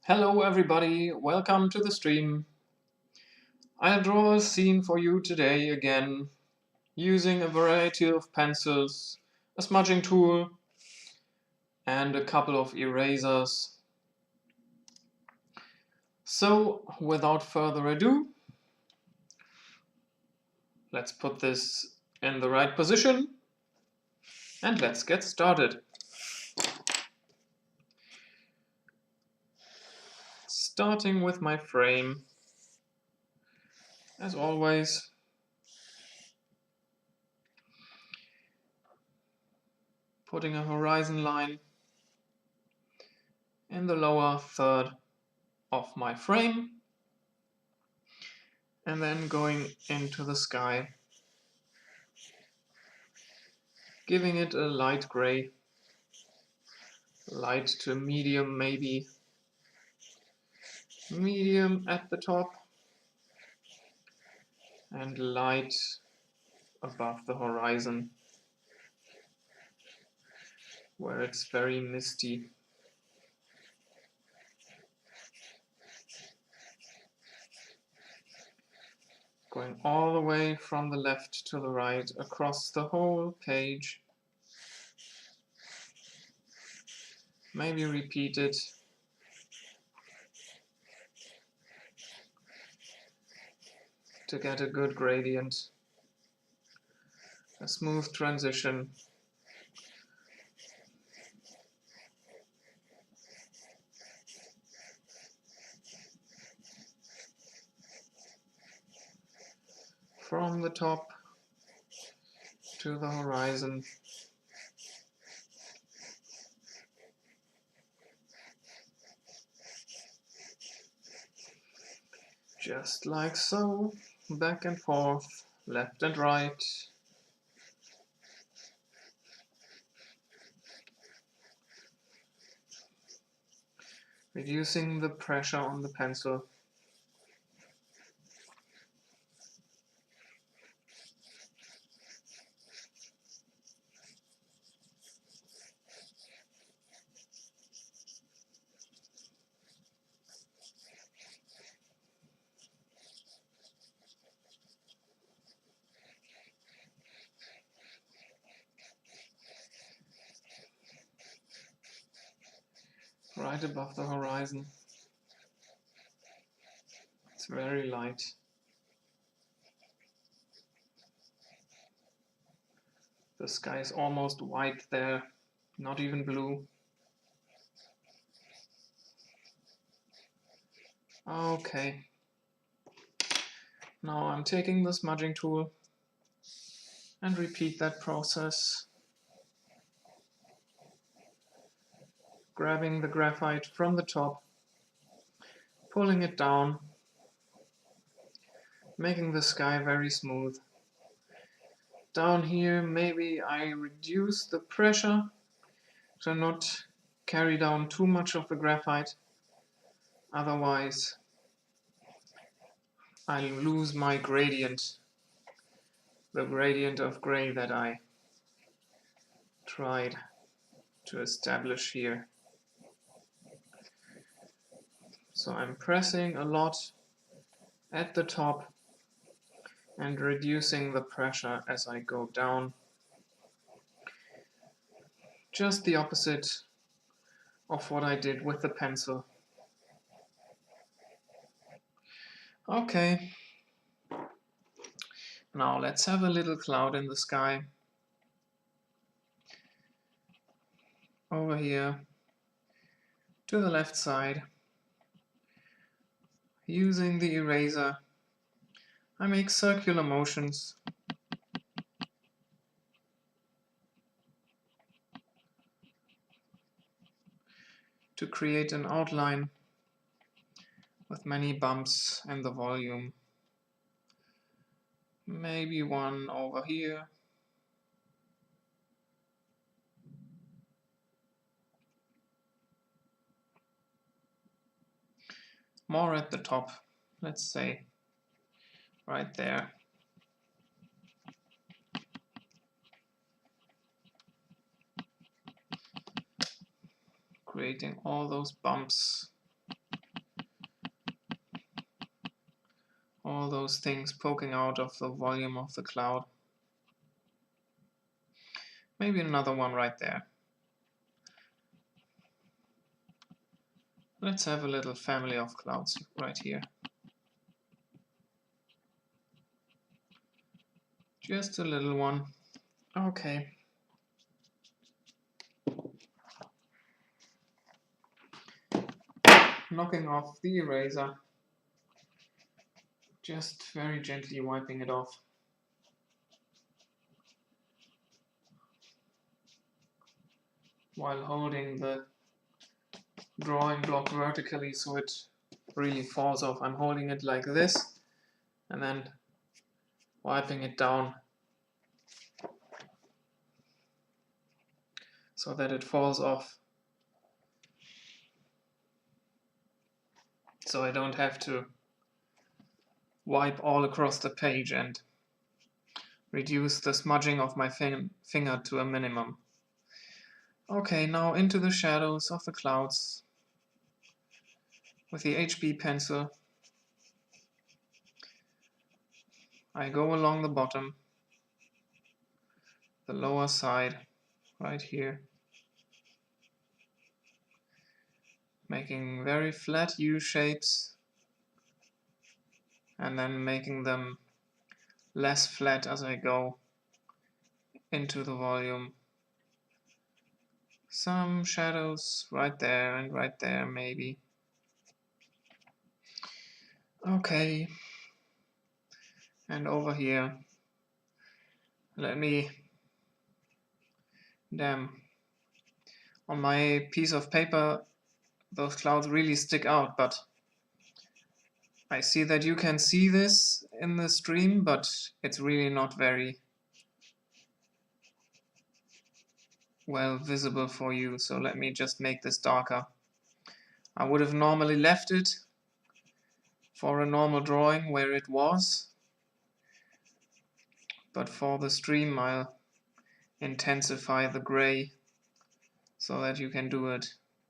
Hello everybody, welcome to the stream. I'll draw a scene for you today again, using a variety of pencils, a smudging tool, and a couple of erasers. So, without further ado, let's put this in the right position, and let's get started. Starting with my frame, as always, putting a horizon line in the lower third of my frame, and then going into the sky, giving it a light gray, light to medium maybe, medium at the top, and light above the horizon, where it's very misty. Going all the way from the left to the right across the whole page. Maybe repeat it. To get a good gradient, a smooth transition. From the top to the horizon. Just like so, back and forth, left and right. Reducing the pressure on the pencil. Right above the horizon. It's very light. The sky is almost white there, not even blue. Okay. Now I'm taking the smudging tool and repeat that process. Grabbing the graphite from the top, pulling it down, making the sky very smooth. Down here, maybe I reduce the pressure to not carry down too much of the graphite. Otherwise, I'll lose my gradient, the gradient of gray that I tried to establish here. So I'm pressing a lot at the top and reducing the pressure as I go down. Just the opposite of what I did with the pencil. Okay. Now let's have a little cloud in the sky. Over here to the left side. Using the eraser, I make circular motions. To create an outline with many bumps in the volume. Maybe one over here. More at the top, let's say, right there. Creating all those bumps. all those things poking out of the volume of the cloud. Maybe another one right there. Let's have a little family of clouds right here. Just a little one. Okay. Knocking off the eraser. Just very gently wiping it off. While holding the drawing block vertically so it really falls off. I'm holding it like this and then wiping it down so that it falls off. So I don't have to wipe all across the page and reduce the smudging of my finger to a minimum. Okay, now into the shadows of the clouds with the HB pencil. I go along the bottom, the lower side, right here, making very flat U shapes and then making them less flat as I go into the volume. Some shadows right there and right there maybe. Okay, and over here, let me, damn, on my piece of paper those clouds really stick out, but I see that you can see this in the stream, but it's really not very well visible for you, so let me just make this darker. I would have normally left it for a normal drawing where it was, but for the stream I'll intensify the gray so that you can do it,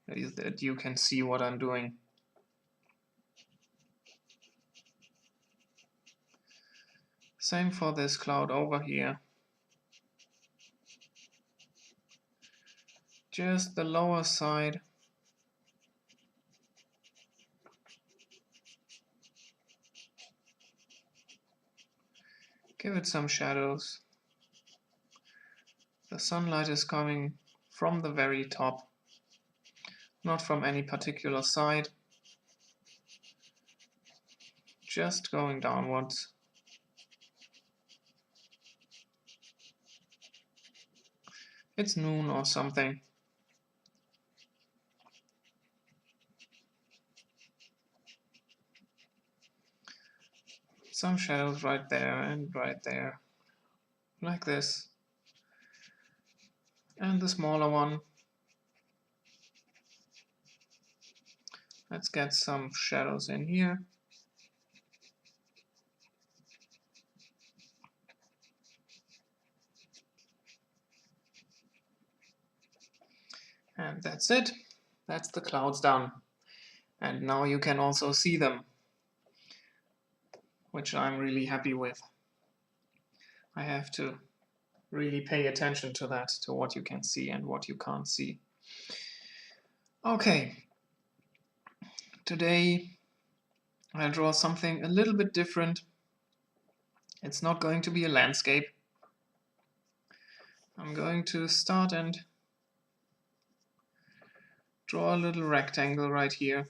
that you can see what I'm doing. Same for this cloud over here. Just the lower side. Give it some shadows. The sunlight is coming from the very top, not from any particular side, just going downwards. It's noon or something. Some shadows right there and right there, like this. And the smaller one. Let's get some shadows in here. And that's it. That's the clouds done. And now you can also see them, which I'm really happy with. I have to really pay attention to that, to what you can see and what you can't see. Okay, today I'll draw something a little bit different. It's not going to be a landscape. I'm going to start and draw a little rectangle right here.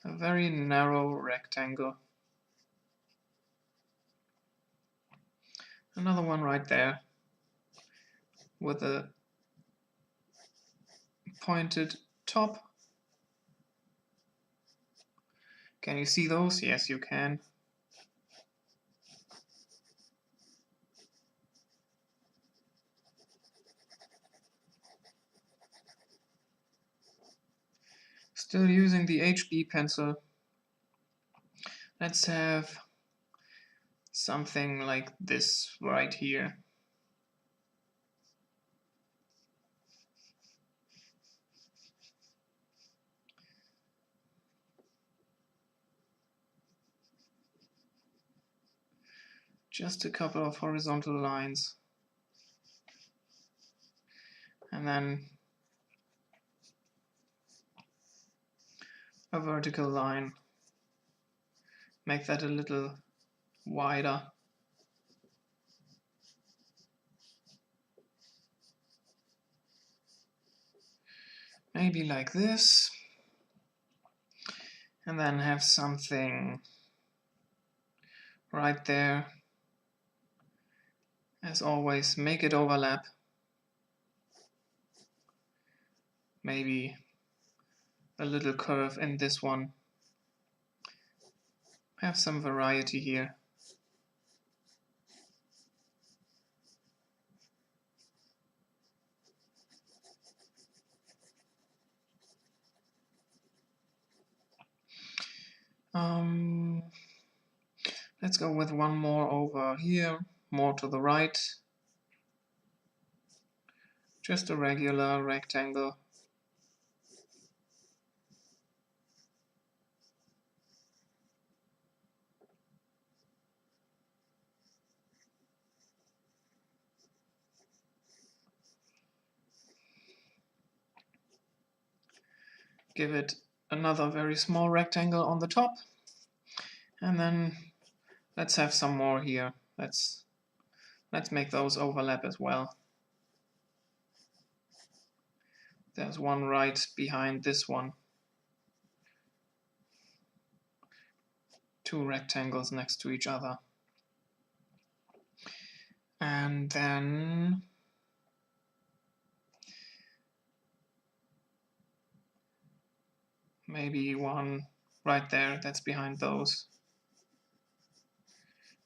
A very narrow rectangle. Another one right there with a pointed top. Can you see those? Yes, you can. Still using the HB pencil. Let's have something like this right here. just a couple of horizontal lines, and then a vertical line. Make that a little wider. Maybe like this. And then have something right there. As always, make it overlap. Maybe a little curve in this one. Have some variety here. Let's go with one more over here, more to the right. Just a regular rectangle. Give it another very small rectangle on the top. And then let's have some more here. Let's make those overlap as well. There's one right behind this one. Two rectangles next to each other. And then maybe one right there that's behind those.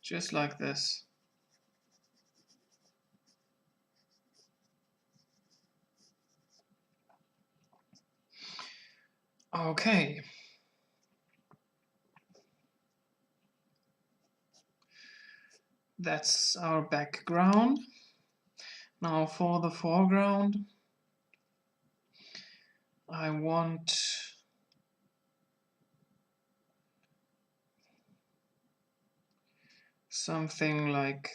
Just like this. Okay. That's our background. Now for the foreground, I want something like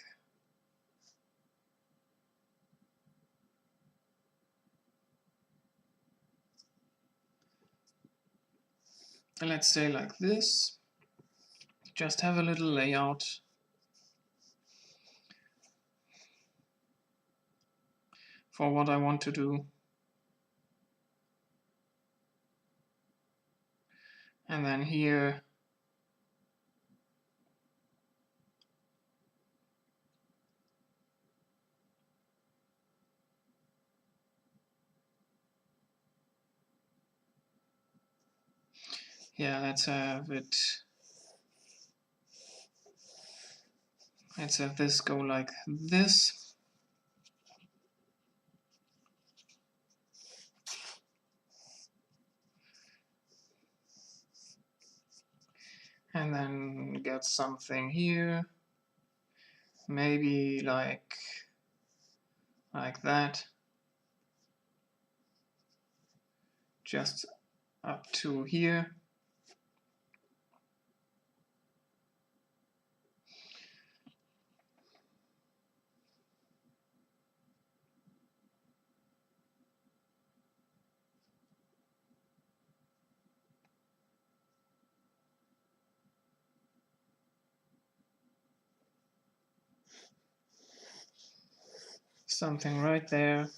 let's say like this. Just have a little layout. For what I want to do. And then here let's have it. Let's have this go like this. And then get something here. Maybe like that. Just up to here. Something right there.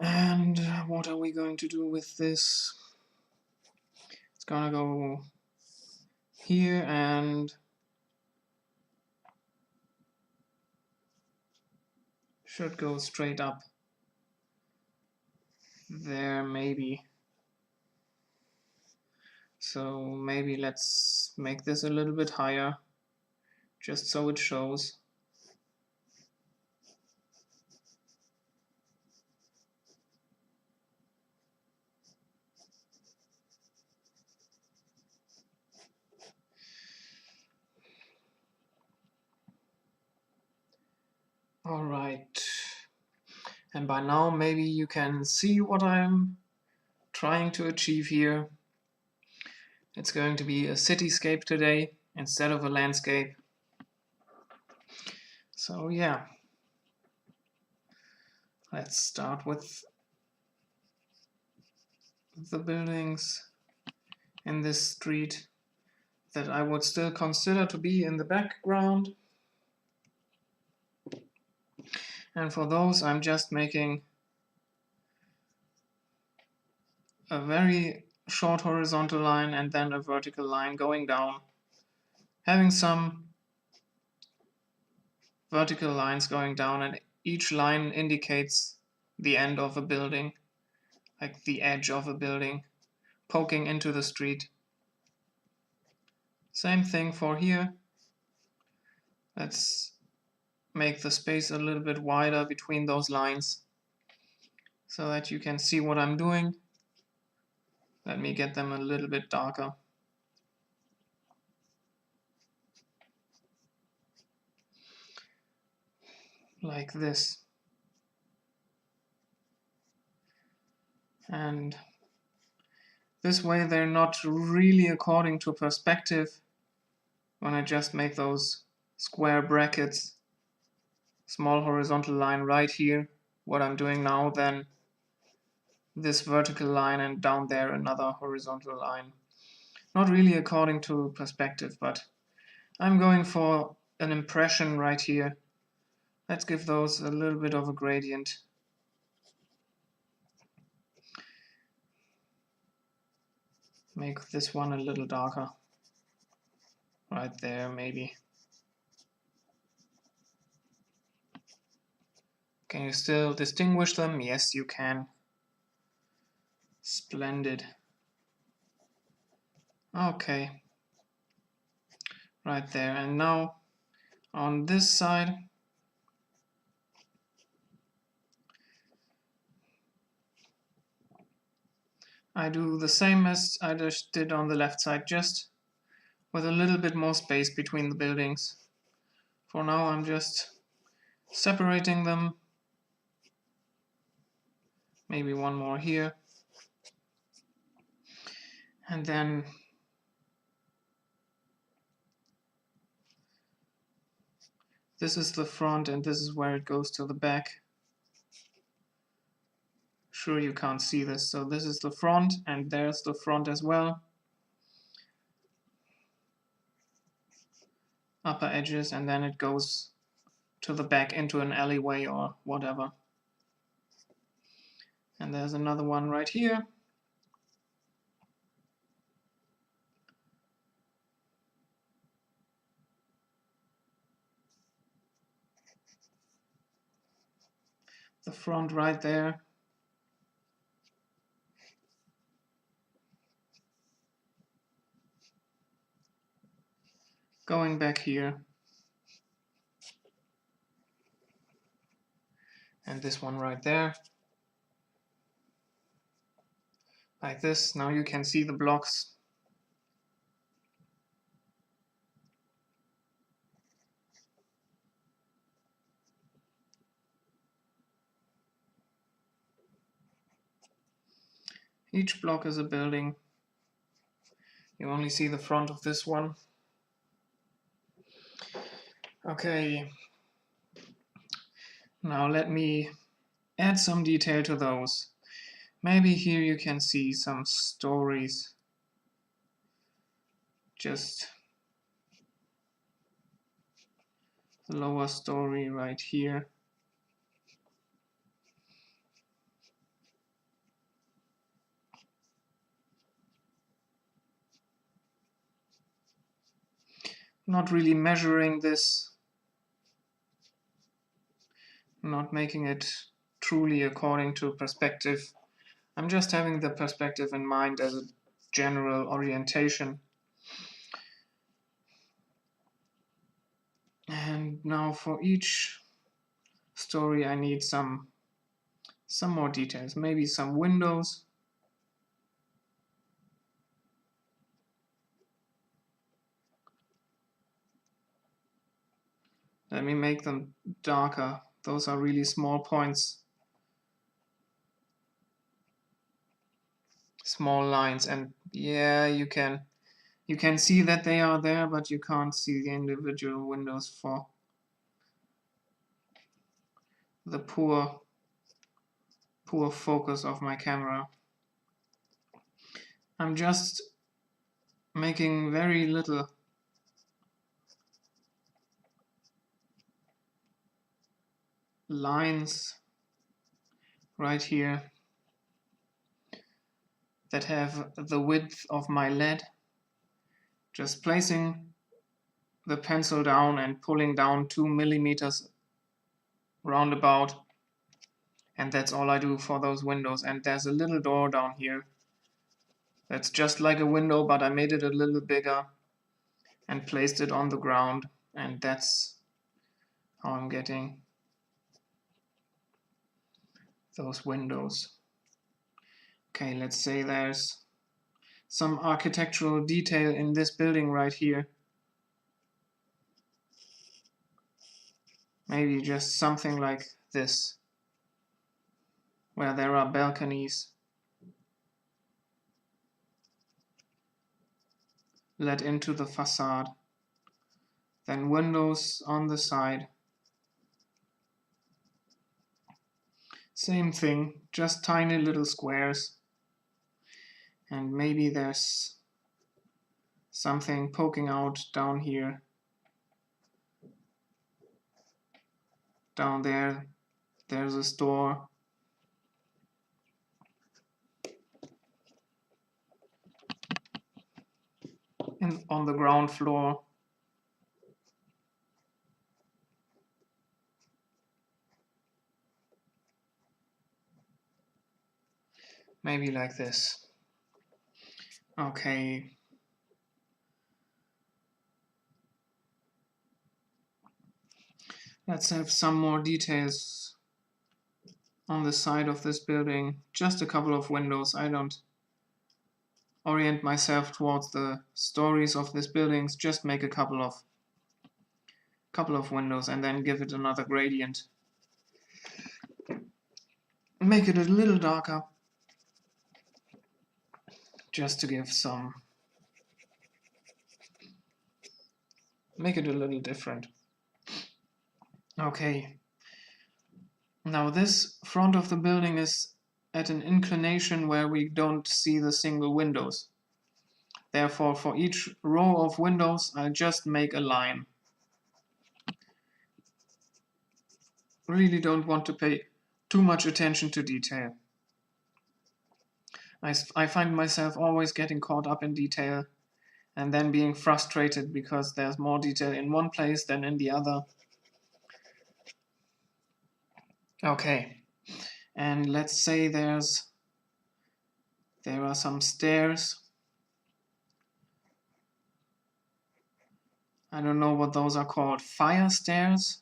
And what are we going to do with this? It's gonna go here and should go straight up there maybe. So maybe let's make this a little bit higher, just so it shows. All right. And by now maybe you can see what I'm trying to achieve here. It's going to be a cityscape today. instead of a landscape. So yeah, let's start with the buildings in this street that I would still consider to be in the background. And for those, I'm just making a very short horizontal line and then a vertical line going down, having some vertical lines going down, and each line indicates the end of a building, like the edge of a building poking into the street. Same thing for here. Let's make the space a little bit wider between those lines so that you can see what I'm doing. Let me get them a little bit darker. Like this. And this way they're not really according to perspective when I just make those square brackets, small horizontal line right here, what I'm doing now, then this vertical line, and down there another horizontal line. Not really according to perspective, but I'm going for an impression right here. Let's give those a little bit of a gradient. Make this one a little darker. Right there, maybe. Can you still distinguish them? Yes, you can. Splendid. Okay. Right there. And now on this side, I do the same as I just did on the left side, just with a little bit more space between the buildings. For now, I'm just separating them. Maybe one more here. And then this is the front and this is where it goes to the back. Sure, you can't see this. So this is the front and there's the front as well. Upper edges, and then it goes to the back into an alleyway or whatever. And there's another one right here. The front right there. Going back here. And this one right there. Like this. Now you can see the blocks. Each block is a building. You only see the front of this one. Okay. Now let me add some detail to those. Maybe here you can see some stories. Just the lower story right here. Not really measuring this, not making it truly according to perspective. I'm just having the perspective in mind as a general orientation. And now for each story I need some more details, maybe some windows. Let me make them darker. Those are really small points. Small lines, and yeah, you can You can see that they are there, but you can't see the individual windows for the poor focus of my camera. I'm just making very little lines right here that have the width of my LED. Just placing the pencil down and pulling down 2 millimeters roundabout, and that's all I do for those windows. And there's a little door down here that's just like a window, but I made it a little bigger and placed it on the ground, and that's how I'm getting those windows. Okay, let's say there's some architectural detail in this building right here. Maybe just something like this, where there are balconies let into the facade, then windows on the side. Same thing, just tiny little squares. And maybe there's something poking out down here. Down there, there's a store. And on the ground floor, maybe like this. Okay. Let's have some more details on the side of this building. Just a couple of windows. I don't orient myself towards the stories of these buildings. Just make a couple of windows and then give it another gradient. Make it a little darker, just to give some, make it a little different. Okay, now this front of the building is at an inclination where we don't see the single windows. Therefore, for each row of windows, I'll just make a line. Really don't want to pay too much attention to detail. I find myself always getting caught up in detail and then being frustrated because there's more detail in one place than in the other. Okay, and let's say there are some stairs. I don't know what those are called. Fire stairs?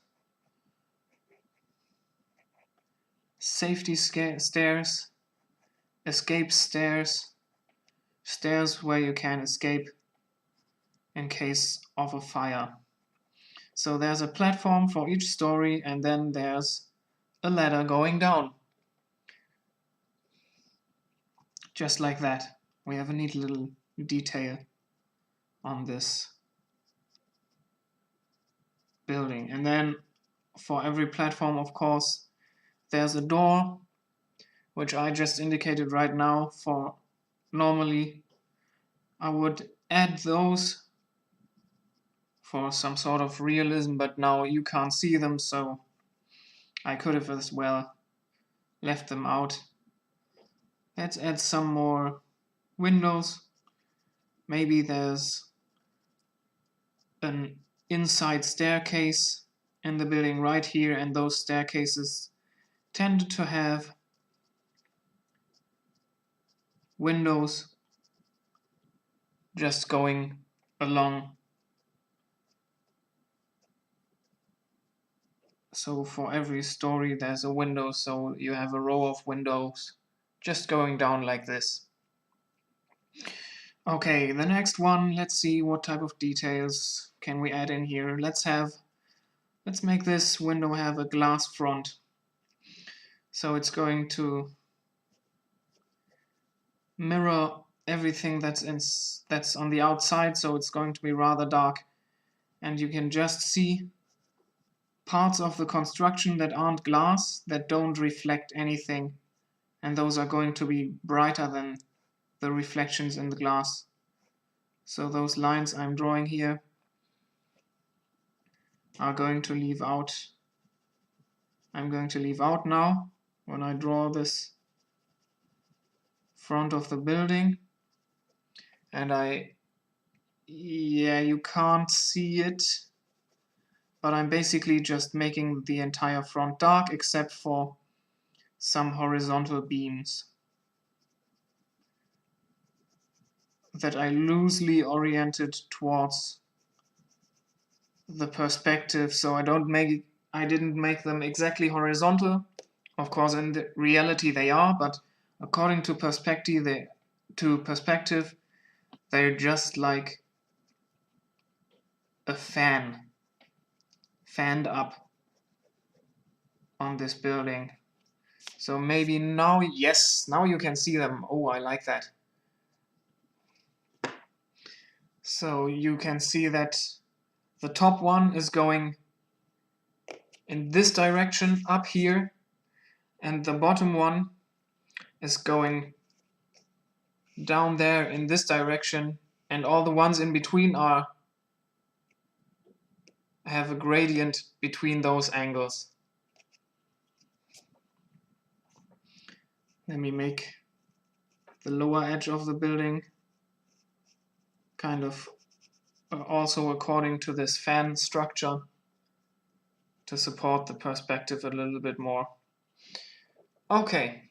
Safety stairs? Escape stairs? Stairs where you can escape in case of a fire. So there's a platform for each story, and then there's a ladder going down. Just like that. We have a neat little detail on this building. And then for every platform, of course, there's a door, which I just indicated right now. For normally I would add those for some sort of realism, but now you can't see them, so I could have as well left them out. Let's add some more windows. Maybe there's an inside staircase in the building right here, and those staircases tend to have windows just going along. So for every story there's a window, so you have a row of windows just going down like this. Okay, the next one, let's see what type of details can we add in here. Let's make this window have a glass front. So it's going to mirror everything that's on the outside, so it's going to be rather dark. And you can just see parts of the construction that aren't glass, that don't reflect anything, and those are going to be brighter than the reflections in the glass. So those lines I'm drawing here are going to leave out. I'm going to leave out now when I draw this front of the building. And you can't see it, but I'm basically just making the entire front dark except for some horizontal beams that I loosely oriented towards the perspective, so I didn't make them exactly horizontal. Of course, in the reality they are, but according to perspective, they're just like a fanned up on this building. So maybe now, yes, now you can see them. Oh, I like that. So you can see that the top one is going in this direction up here, and the bottom one is going down there in this direction, and all the ones in between have a gradient between those angles. Let me make the lower edge of the building kind of also according to this fan structure to support the perspective a little bit more. Okay,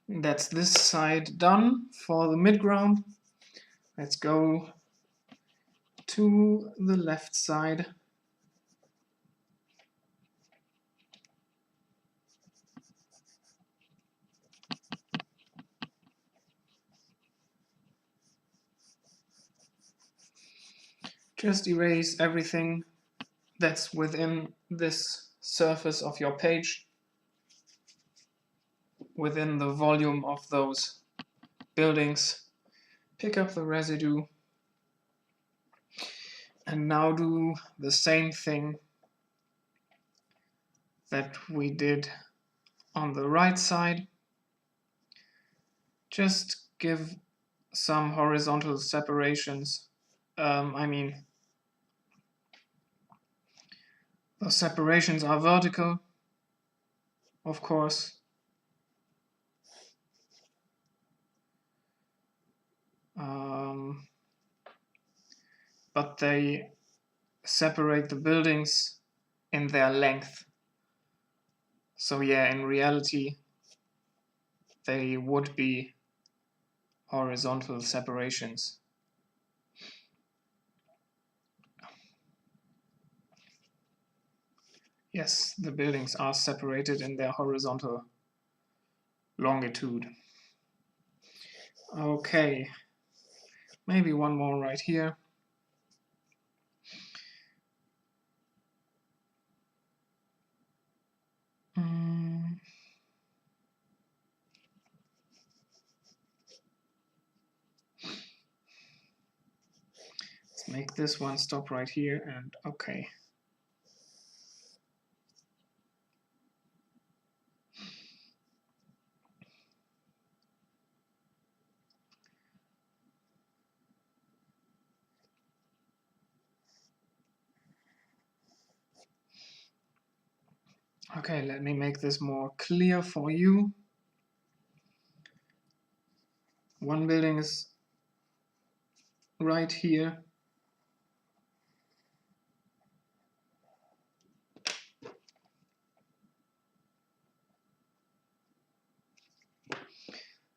that's this side done for the midground. Let's go to the left side. Just erase everything that's within this surface of your page, within the volume of those buildings. Pick up the residue and now do the same thing that we did on the right side. Just give some horizontal separations. The separations are vertical, of course. But they separate the buildings in their length. So yeah, in reality, they would be horizontal separations. Yes, the buildings are separated in their horizontal longitude. Okay, maybe one more right here. Let's make this one stop right here, and okay. Okay, let me make this more clear for you. One building is right here.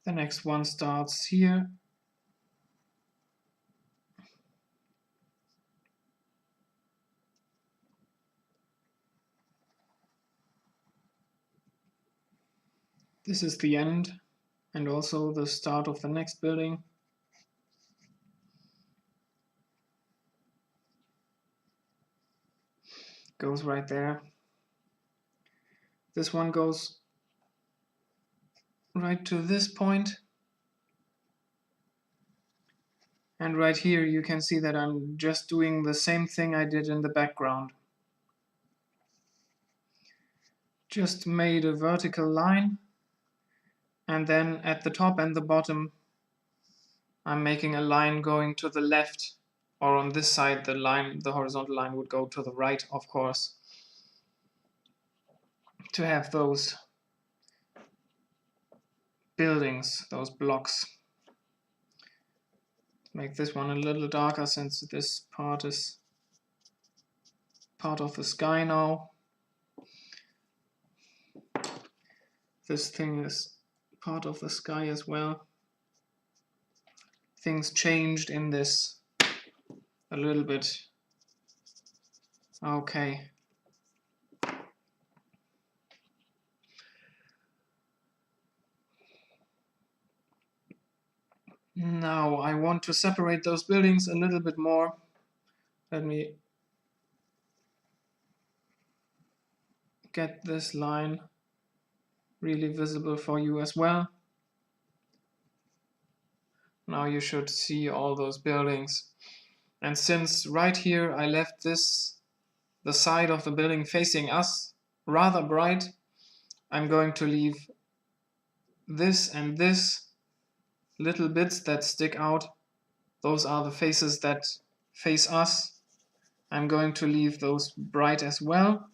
The next one starts here. This is the end and also the start of the next building. Goes right there. This one goes right to this point. And right here you can see that I'm just doing the same thing I did in the background. Just made a vertical line, and then at the top and the bottom I'm making a line going to the left, or on this side the horizontal line would go to the right, of course, to have those buildings, those blocks. Make this one a little darker since this part is part of the sky now. This thing is part of the sky as well. Things changed in this a little bit. Okay. Now I want to separate those buildings a little bit more. Let me get this line really visible for you as well. Now you should see all those buildings. And since right here I left the side of the building facing us rather bright, I'm going to leave this and this little bits that stick out. Those are the faces that face us. I'm going to leave those bright as well.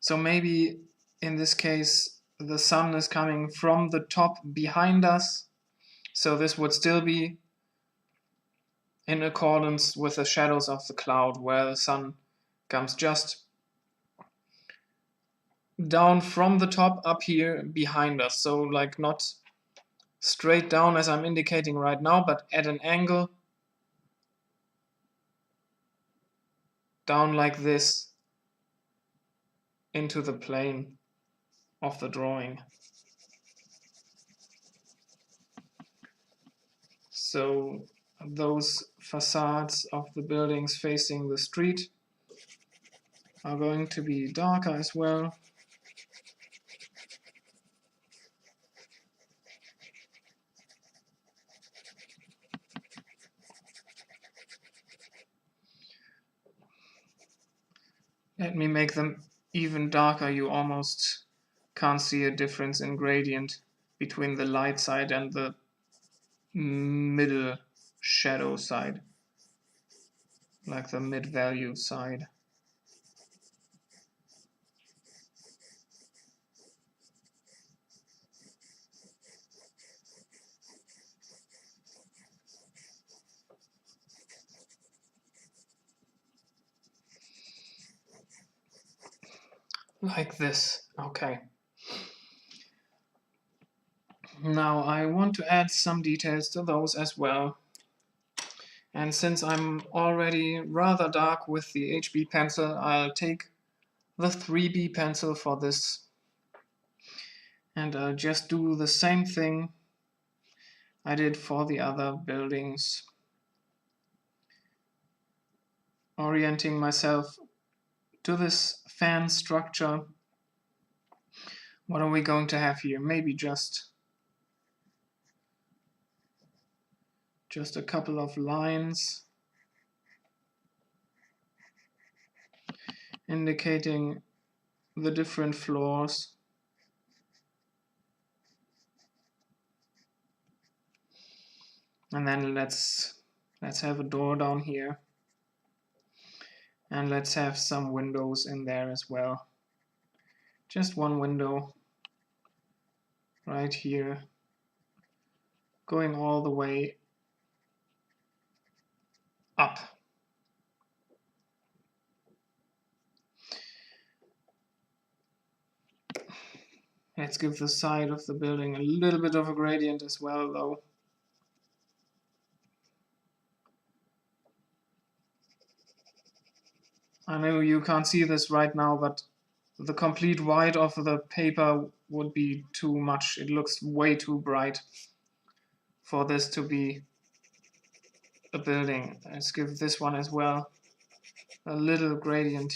So maybe in this case the sun is coming from the top behind us. So this would still be in accordance with the shadows of the cloud, where the sun comes just down from the top up here behind us. So like not straight down as I'm indicating right now, but at an angle down like this into the plane of the drawing. So those facades of the buildings facing the street are going to be darker as well. Let me make them even darker. You almost can't see a difference in gradient between the light side and the middle shadow side, like the mid-value side. Like this. Okay. Now I want to add some details to those as well. And since I'm already rather dark with the HB pencil, I'll take the 3B pencil for this. And I'll just do the same thing I did for the other buildings. Orienting myself to this fan structure. What are we going to have here? Maybe just a couple of lines indicating the different floors. And then let's have a door down here. And let's have some windows in there as well. Just one window right here, going all the way up. Let's give the side of the building a little bit of a gradient as well, though. I know you can't see this right now, but the complete white of the paper would be too much. It looks way too bright for this to be a building. Let's give this one as well a little gradient.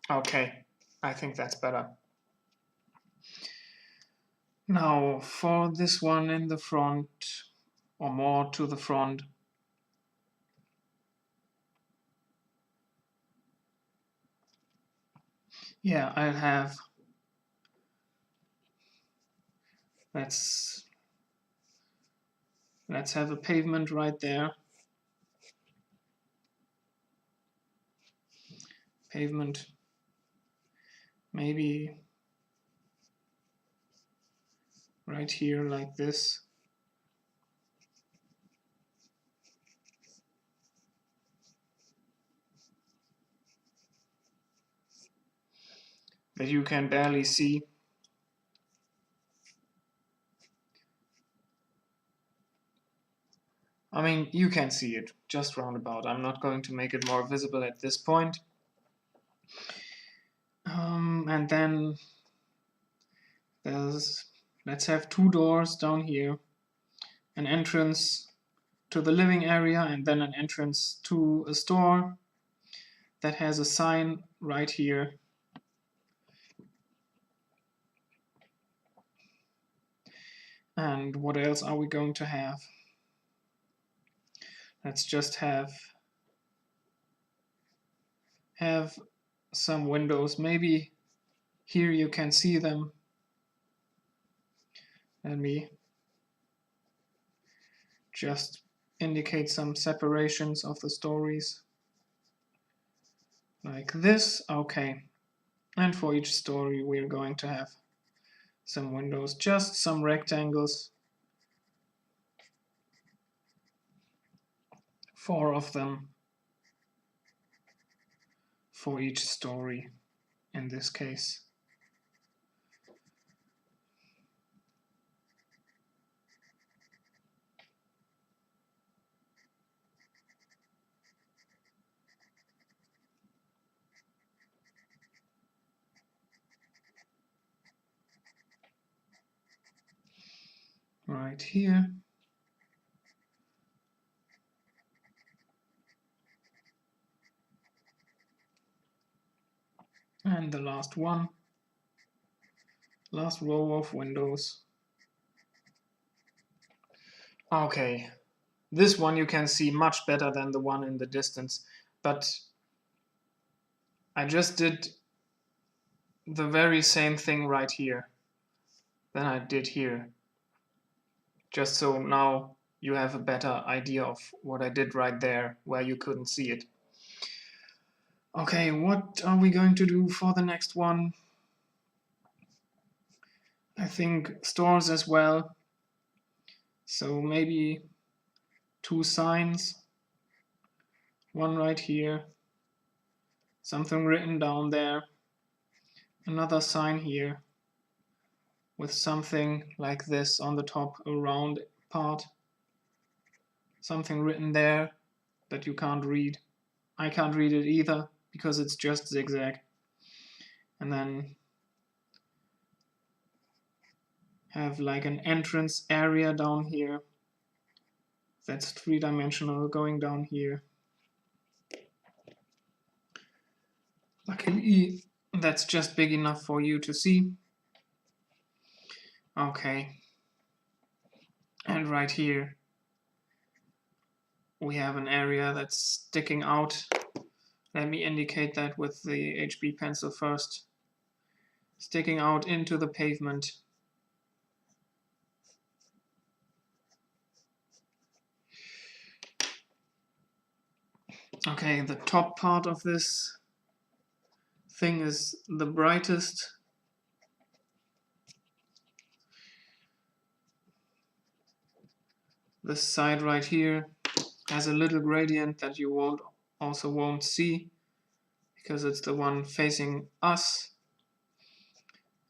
Okay, I think that's better. Now for this one in the front, or more to the front, yeah, I'll have, let's have a pavement right there. Pavement, maybe right here like this. That you can barely see. I mean, you can see it just roundabout. I'm not going to make it more visible at this point. And then let's have 2 doors down here. An entrance to the living area and then an entrance to a store that has a sign right here. And what else are we going to have? Let's just have some windows. Maybe here you can see them. Let me just indicate some separations of the stories. Like this, okay. And for each story we're going to have some windows, just some rectangles. 4 of them for each story in this case. Right here. And the last one. Last row of windows. Okay, this one you can see much better than the one in the distance, but I just did the very same thing right here than I did here. Just so now you have a better idea of what I did right there where you couldn't see it. Okay, what are we going to do for the next one? I think stores as well. So maybe 2 signs. One right here. Something written down there. Another sign here with something like this on the top, a round part. Something written there that you can't read. I can't read it either because it's just zigzag. And then have like an entrance area down here. That's 3-dimensional going down here. Luckily, that's just big enough for you to see. Okay. And right here, we have an area that's sticking out. Let me indicate that with the HB pencil first. Sticking out into the pavement. Okay, the top part of this thing is the brightest. This side right here has a little gradient that you won't see because it's the one facing us.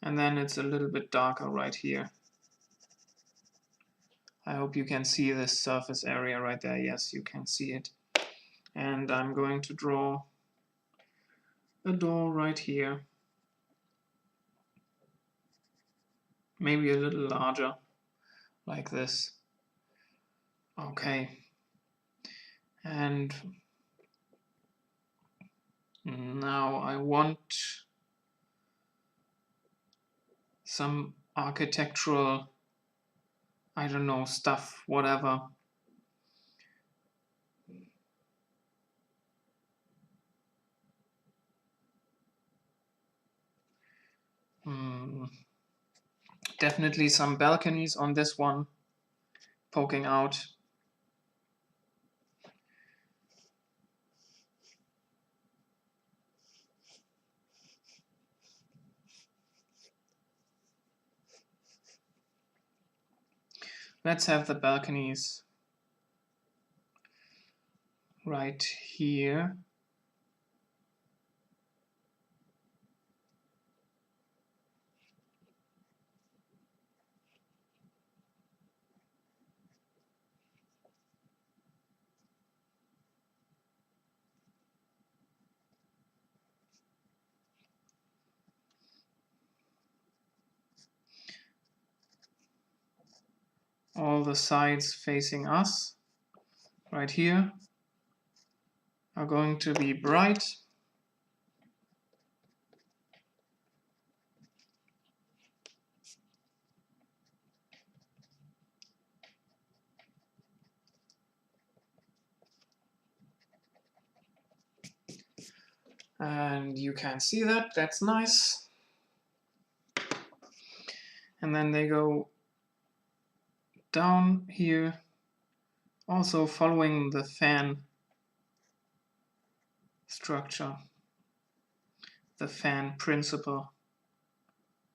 And then it's a little bit darker right here. I hope you can see this surface area right there. Yes, you can see it. And I'm going to draw a door right here. Maybe a little larger, like this. Okay. And now I want some architectural, I don't know, stuff, whatever. Definitely some balconies on this one poking out. Let's have the balconies right here. All the sides facing us right here are going to be bright. And you can see that, that's nice. And then they go down here, also following the fan structure, the fan principle,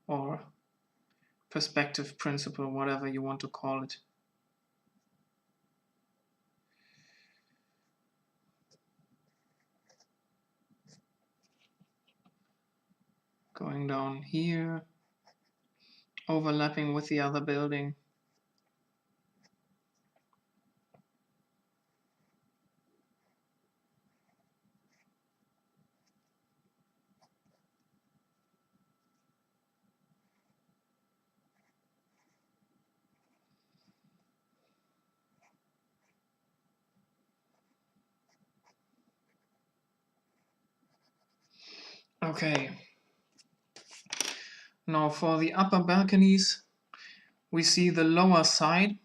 or perspective principle, whatever you want to call it. Going down here, overlapping with the other building. Okay. Now for the upper balconies, we see the lower side,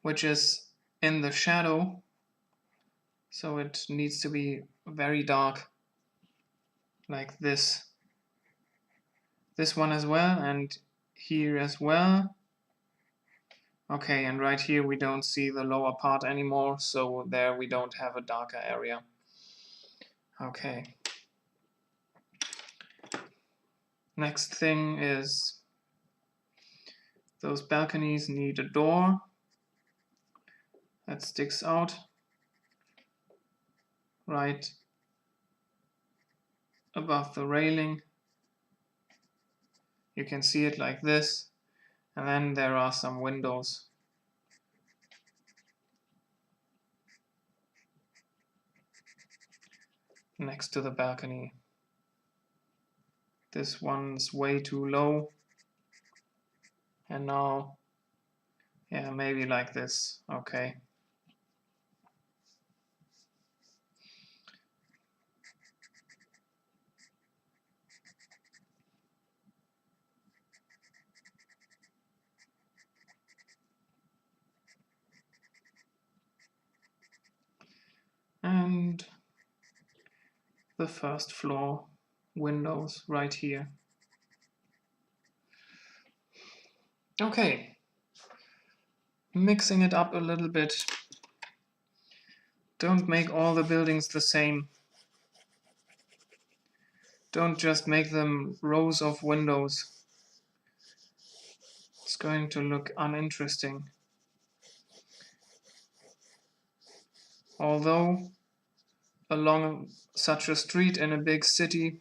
which is in the shadow. So it needs to be very dark, like this. This one as well, and here as well. Okay, and right here we don't see the lower part anymore, so there we don't have a darker area. Okay. Next thing is those balconies need a door that sticks out right above the railing. You can see it like this, and then there are some windows. Next to the balcony. This one's way too low. And now, yeah, maybe like this. Okay. And the first floor windows right here. Okay. Mixing it up a little bit. Don't make all the buildings the same. Don't just make them rows of windows. It's going to look uninteresting. Although along such a street in a big city,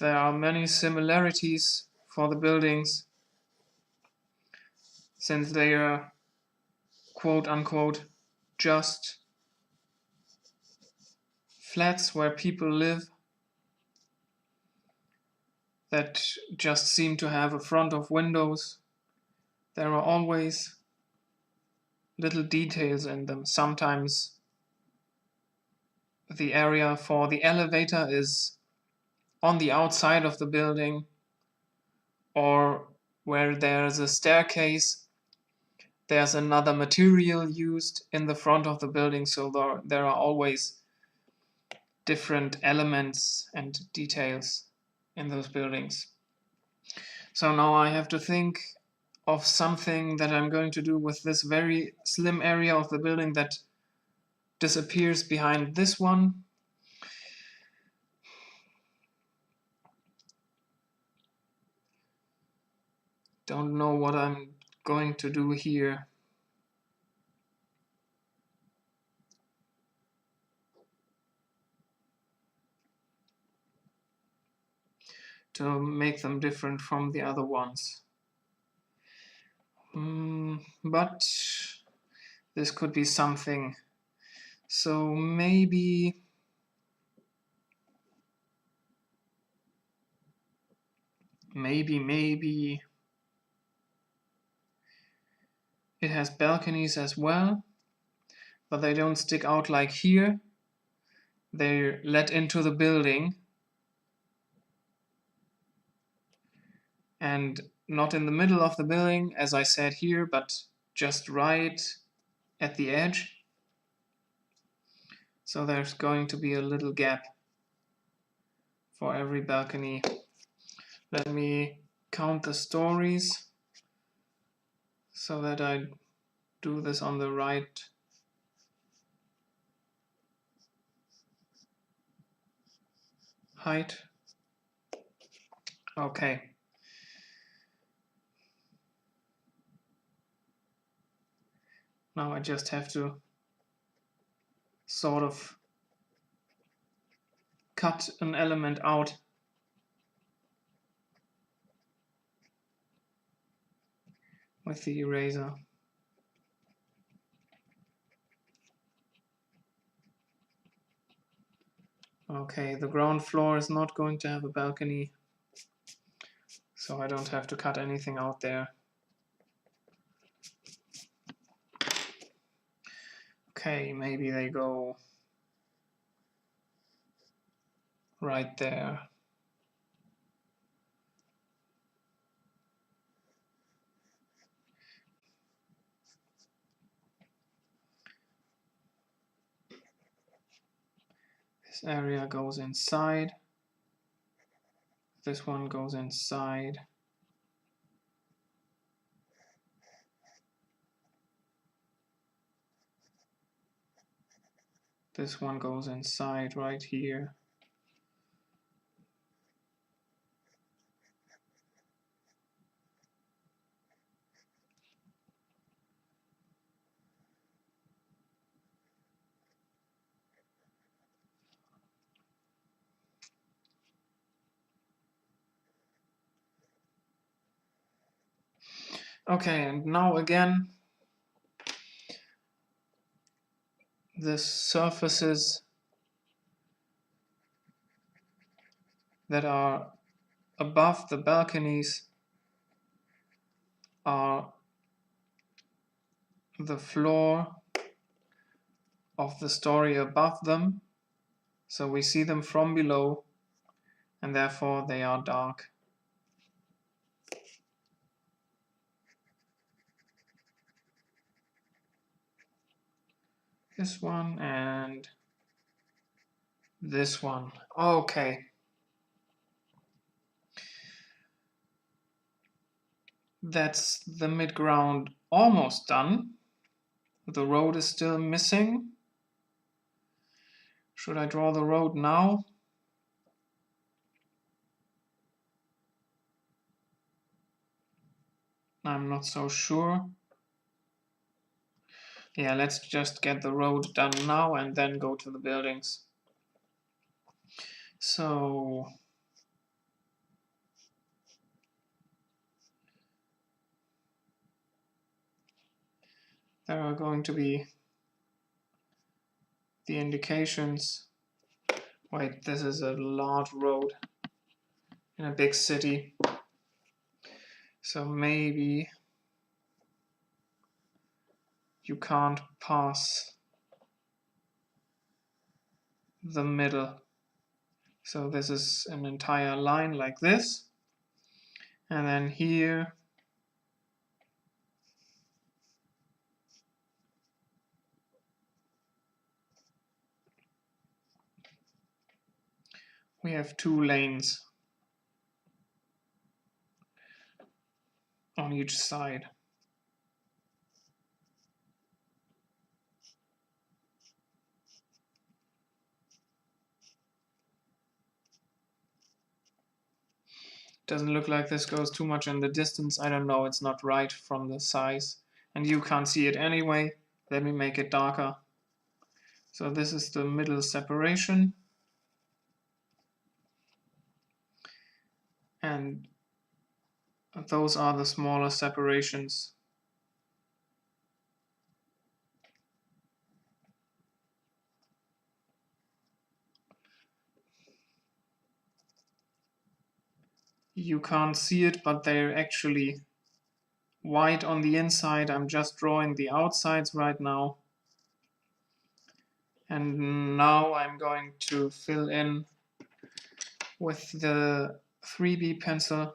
there are many similarities for the buildings, since they are quote-unquote just flats where people live that just seem to have a front of windows. There are always little details in them. Sometimes the area for the elevator is on the outside of the building, or where there's a staircase, there's another material used in the front of the building, so there are always different elements and details in those buildings. So now I have to think of something that I'm going to do with this very slim area of the building that disappears behind this one. Don't know what I'm going to do here. To make them different from the other ones. But this could be something. So maybe it has balconies as well, but they don't stick out like here. They're let into the building and not in the middle of the building, as I said here, but just right at the edge. So there's going to be a little gap for every balcony. Let me count the stories so that I do this on the right height. Okay. Now I just have to sort of cut an element out with the eraser. Okay, the ground floor is not going to have a balcony, so I don't have to cut anything out there. Okay, maybe they go right there. This area goes inside. This one goes inside. This one goes inside right here. Okay, and now again, the surfaces that are above the balconies are the floor of the story above them, so we see them from below, and therefore they are dark. This one and this one. Okay. That's the midground almost done. The road is still missing. Should I draw the road now? I'm not so sure. Yeah, let's just get the road done now and then go to the buildings. So there are going to be the indications. Wait, this is a large road in a big city. So maybe you can't pass the middle. So this is an entire line like this. And then here we have 2 lanes on each side. Doesn't look like this goes too much in the distance. I don't know, it's not right from the size. And you can't see it anyway. Let me make it darker. So this is the middle separation. And those are the smaller separations. You can't see it, but they're actually white on the inside. I'm just drawing the outsides right now. And now I'm going to fill in with the 3B pencil.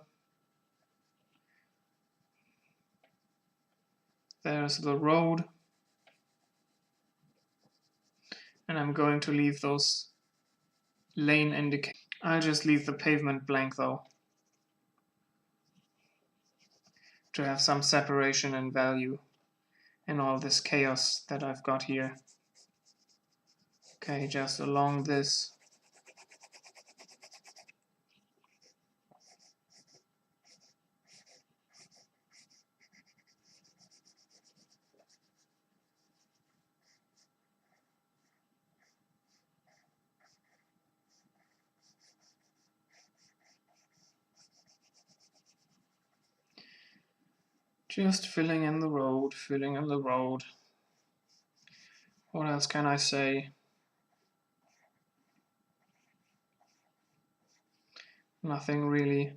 There's the road. And I'm going to leave those lane indicators. I'll just leave the pavement blank though, to have some separation and value in all this chaos that I've got here. Okay, just along this. Just filling in the road, filling in the road. What else can I say? Nothing really.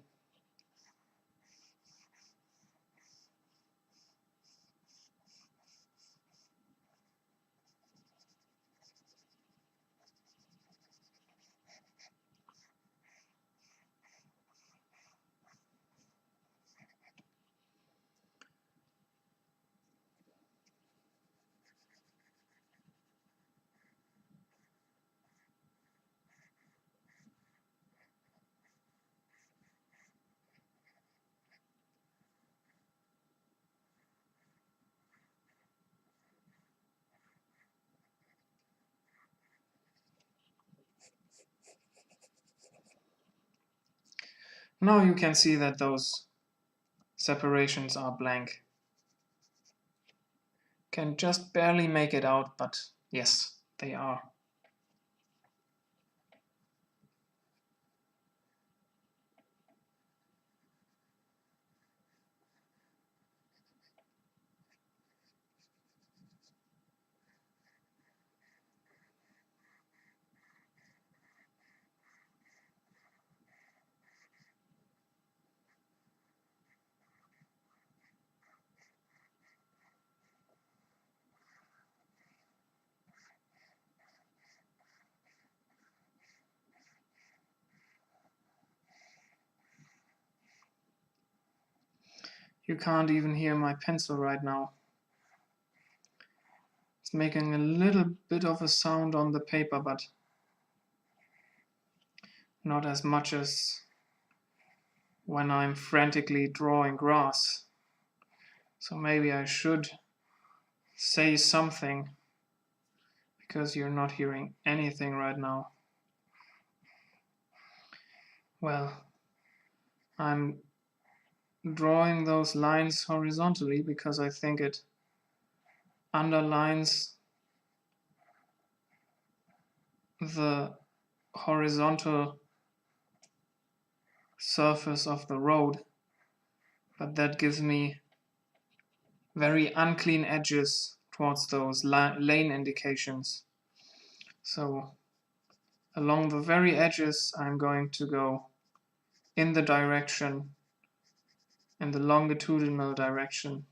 Now you can see that those separations are blank. Can just barely make it out, but yes, they are. You can't even hear my pencil right now. It's making a little bit of a sound on the paper, but not as much as when I'm frantically drawing grass. So maybe I should say something, because you're not hearing anything right now. Well, I'm drawing those lines horizontally because I think it underlines the horizontal surface of the road, but that gives me very unclean edges towards those lane indications. So along the very edges I'm going to go in the direction, in the longitudinal direction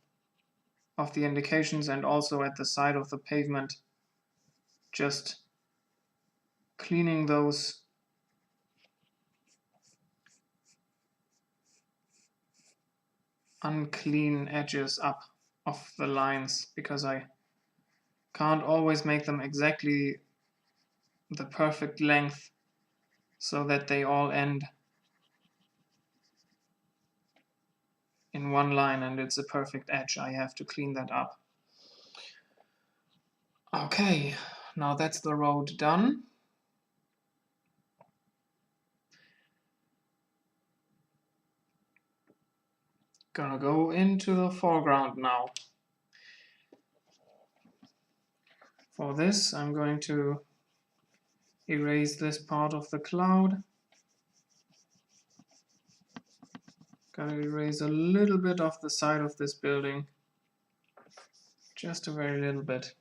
of the indications, and also at the side of the pavement, just cleaning those unclean edges up of the lines, because I can't always make them exactly the perfect length so that they all end in one line and it's a perfect edge. I have to clean that up. Okay, now that's the road done. Gonna go into the foreground now. For this, I'm going to erase this part of the cloud. Gonna erase a little bit of the side of this building. Just a very little bit.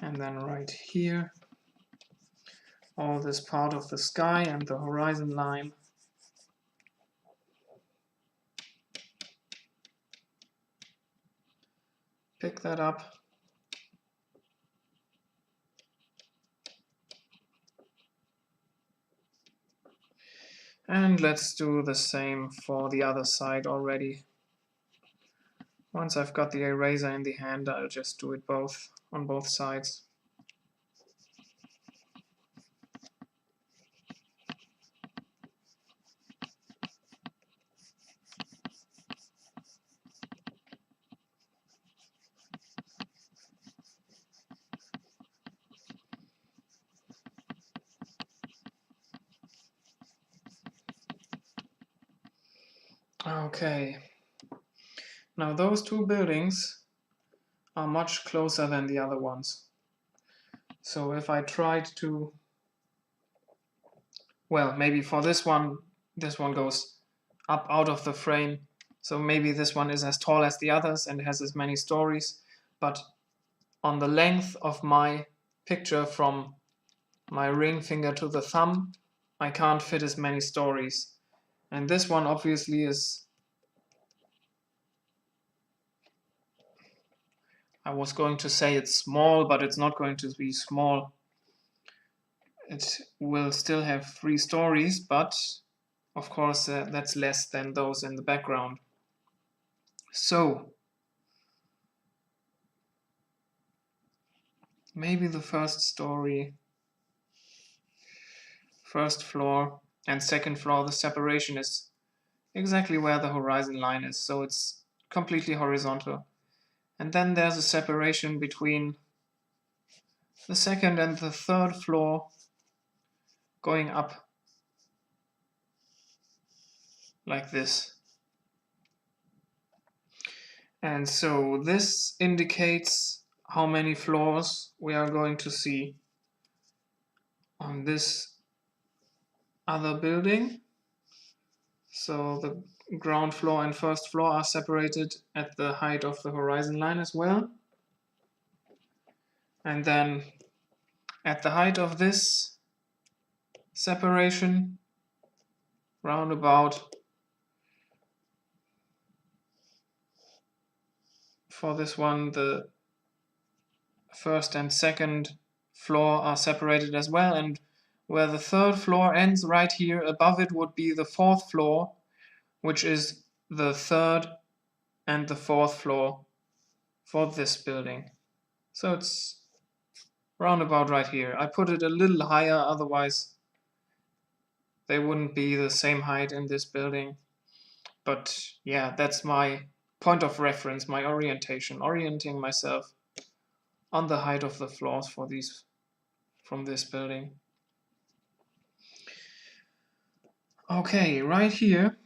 And then right here, all this part of the sky and the horizon line. Pick that up. And let's do the same for the other side already. Once I've got the eraser in the hand, I'll just do it on both sides. Okay, now those two buildings are much closer than the other ones. So if I tried to, well, maybe for this one goes up out of the frame. So maybe this one is as tall as the others and has as many stories, but on the length of my picture from my ring finger to the thumb, I can't fit as many stories. And this one obviously is, I was going to say it's small, but it's not going to be small. It will still have 3 stories, but of course that's less than those in the background. So maybe the first story, first floor and second floor, the separation is exactly where the horizon line is, so it's completely horizontal. And then there's a separation between the second and the third floor going up like this. And so this indicates how many floors we are going to see on this other building. So the ground floor and first floor are separated at the height of the horizon line as well. And then at the height of this separation, round about, for this one, the first and second floor are separated as well, and where the third floor ends right here, above it would be the fourth floor, which is the third and the fourth floor for this building. So it's round about right here. I put it a little higher, otherwise they wouldn't be the same height in this building. But yeah, that's my point of reference, my orientation, orienting myself on the height of the floors for these from this building. Okay, right here,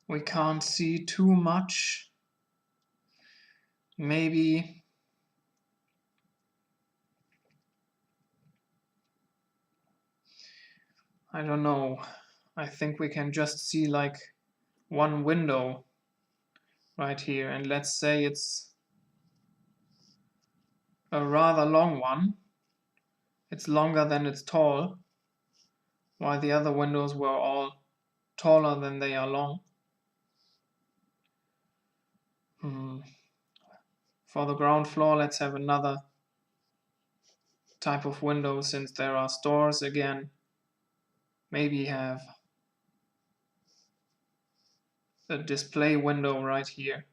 we can't see too much. Maybe I don't know. I think we can just see like one window right here, and let's say it's a rather long one. It's longer than it's tall, while the other windows were all taller than they are long. For the ground floor, let's have another type of window, since there are stores again. Maybe have a display window right here.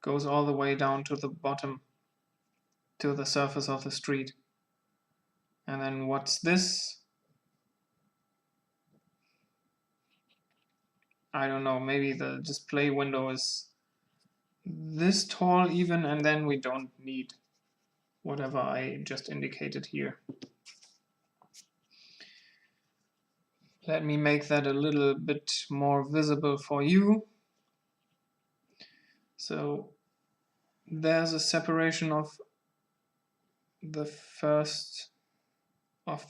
Goes all the way down to the bottom, to the surface of the street. And then what's this? I don't know, maybe the display window is this tall even, and then we don't need whatever I just indicated here. Let me make that a little bit more visible for you. So there's a separation of the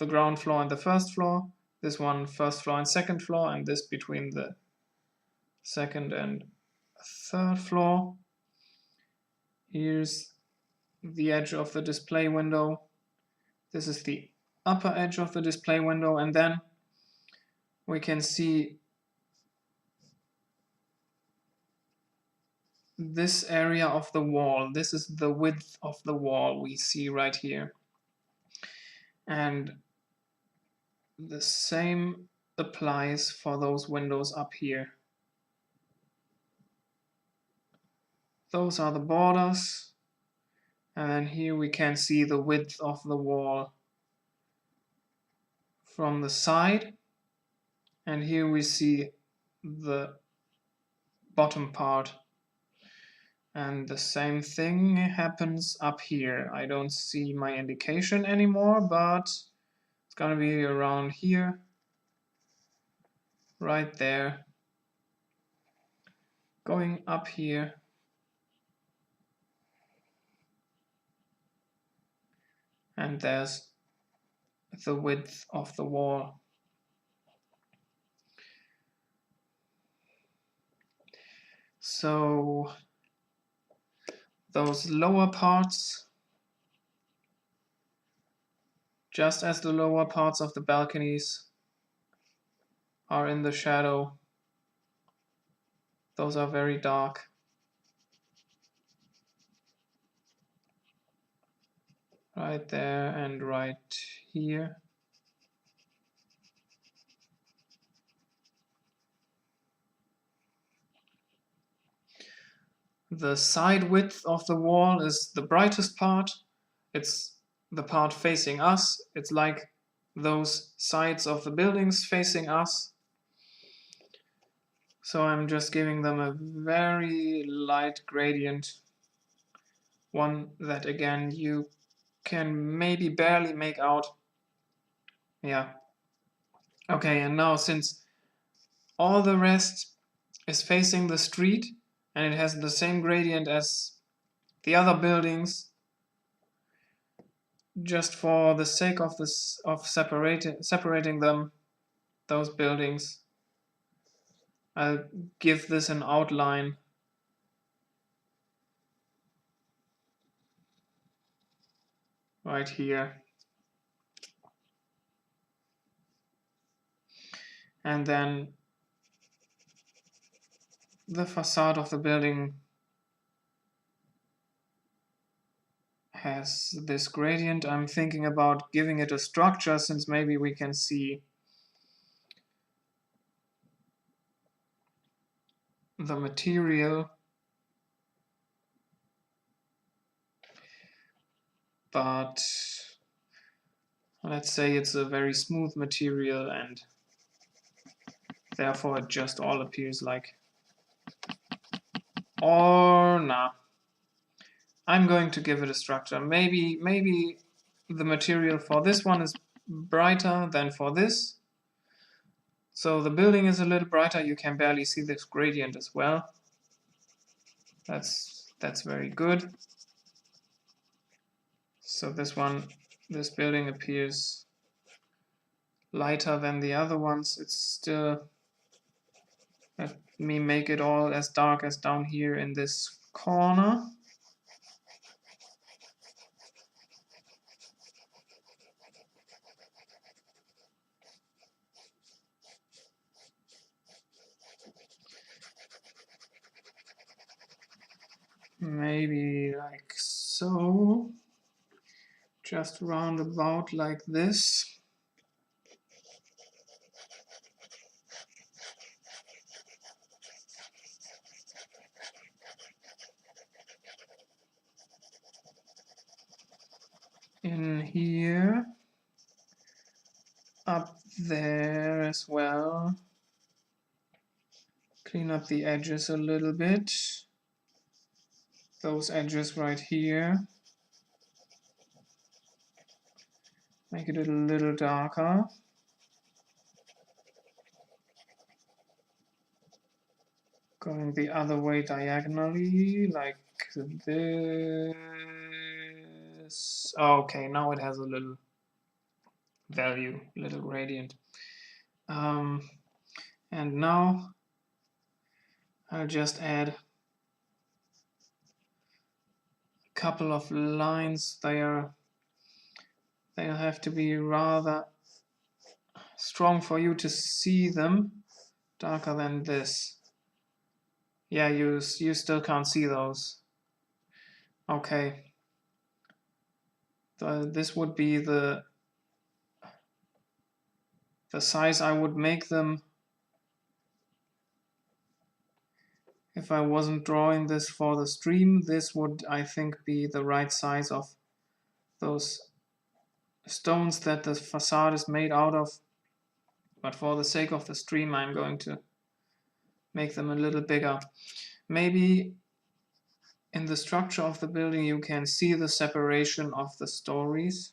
ground floor and the first floor. This one first floor and second floor, and this between the second and third floor. Here's the edge of the display window. This is the upper edge of the display window, and then we can see this area of the wall. This is the width of the wall we see right here. And the same applies for those windows up here. Those are the borders. And then here we can see the width of the wall from the side. And here we see the bottom part. And the same thing happens up here. I don't see my indication anymore, but it's gonna be around here, right there, going up here. And there's the width of the wall. So those lower parts, just as the lower parts of the balconies are in the shadow, those are very dark. Right there and right here. The side width of the wall is the brightest part. It's the part facing us. It's like those sides of the buildings facing us. So I'm just giving them a very light gradient. One that again you can maybe barely make out. Yeah. Okay, and now since all the rest is facing the street and it has the same gradient as the other buildings, just for the sake of this separating them, those buildings, I'll give this an outline. Right here. And then the facade of the building has this gradient. I'm thinking about giving it a structure, since maybe we can see the material. But let's say it's a very smooth material, and therefore it just all appears like, or nah. I'm going to give it a structure. Maybe the material for this one is brighter than for this. So the building is a little brighter. You can barely see this gradient as well. That's very good. So this building appears lighter than the other ones. It's still, let me make it all as dark as down here in this corner. maybe like so, just round about like this. In here, up there as well. Clean up the edges a little bit. Those edges right here. Make it a little darker. Going the other way diagonally, like this. Okay, now it has a little value, little gradient. And now I'll just add a couple of lines. They'll have to be rather strong for you to see them. Darker than this. Yeah, you still can't see those. Okay. This would be the size I would make them if I wasn't drawing this for the stream. This would, I think, be the right size of those stones that the facade is made out of. But for the sake of the stream, I'm going to make them a little bigger. Maybe in the structure of the building you can see the separation of the stories.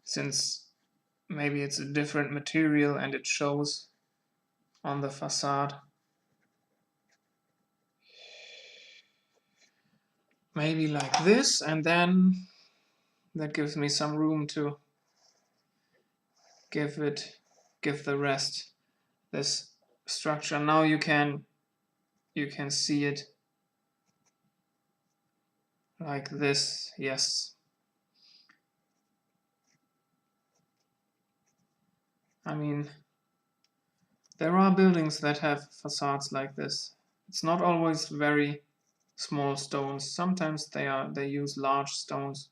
Since maybe it's a different material and it shows on the facade. Maybe like this, and then that gives me some room to give the rest this structure. Now you can see it like this. Yes. I mean, there are buildings that have facades like this. It's not always very small stones. Sometimes they use large stones.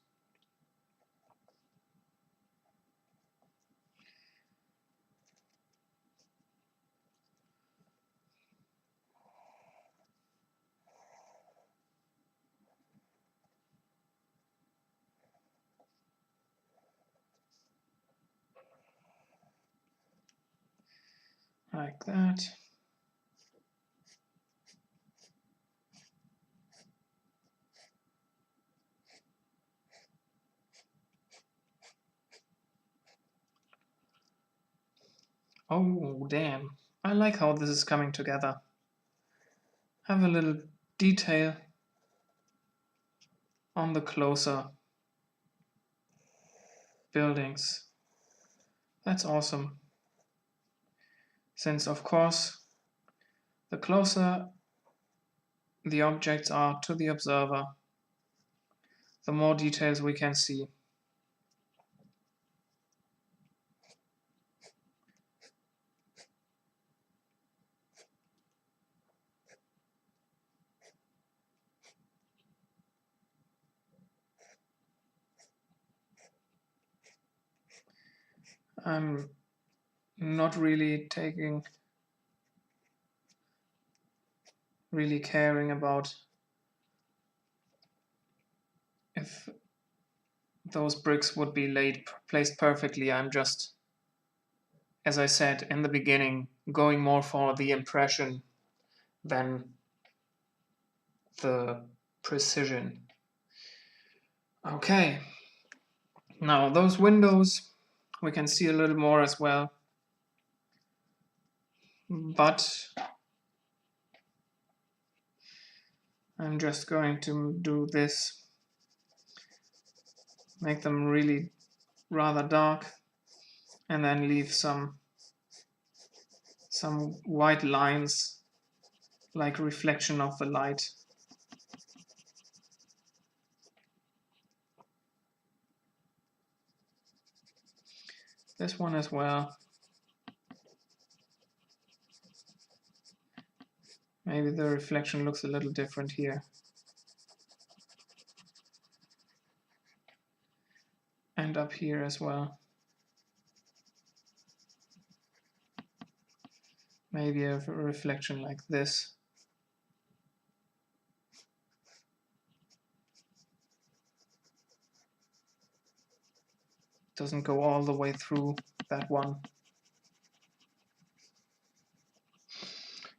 Like that. Oh, damn. I like how this is coming together. Have a little detail on the closer buildings. That's awesome. Since, of course, the closer the objects are to the observer, the more details we can see. I'm not really caring about if those bricks would be placed perfectly. I'm just, as I said in the beginning, going more for the impression than the precision. Okay, now those windows we can see a little more as well, but I'm just going to do this, make them really rather dark, and then leave some white lines like reflection of the light. This one as well. Maybe the reflection looks a little different here. And up here as well. Maybe a reflection like this. Doesn't go all the way through that one.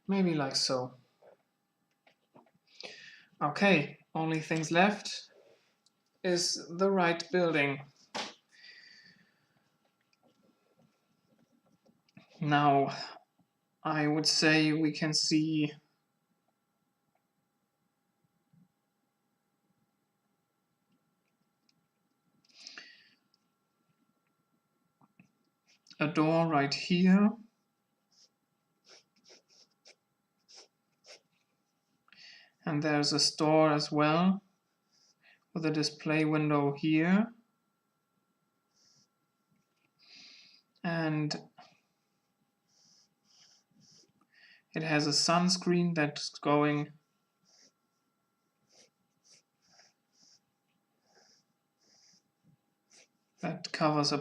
Maybe like so. Okay, only things left is the right building. Now, I would say we can see a door right here. And there's a store as well with a display window here. And it has a sunscreen that's going that covers a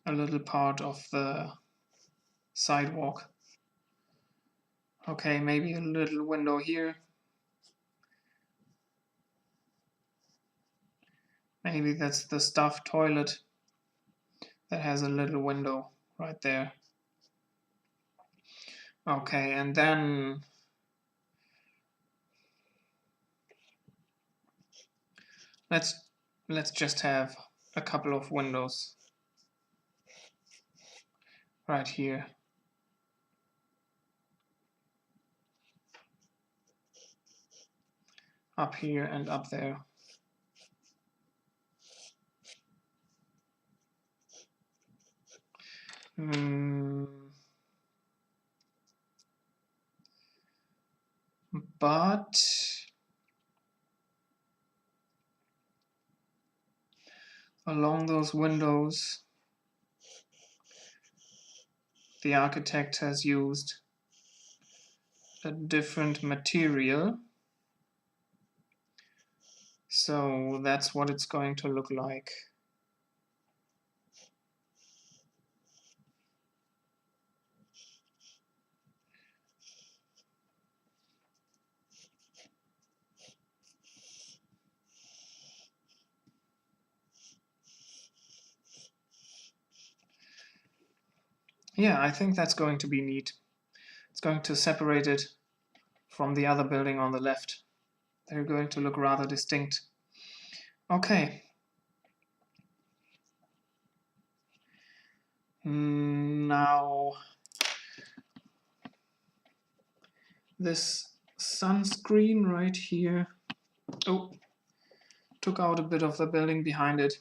little part of the sidewalk. Okay, maybe a little window here. Maybe that's the stuffed toilet that has a little window right there. Okay, and then let's just have a couple of windows right here. Up here and up there. But along those windows, the architect has used a different material. So that's what it's going to look like. Yeah, I think that's going to be neat. It's going to separate it from the other building on the left. They're going to look rather distinct. Okay. Now, this sunscreen right here. Oh, took out a bit of the building behind it.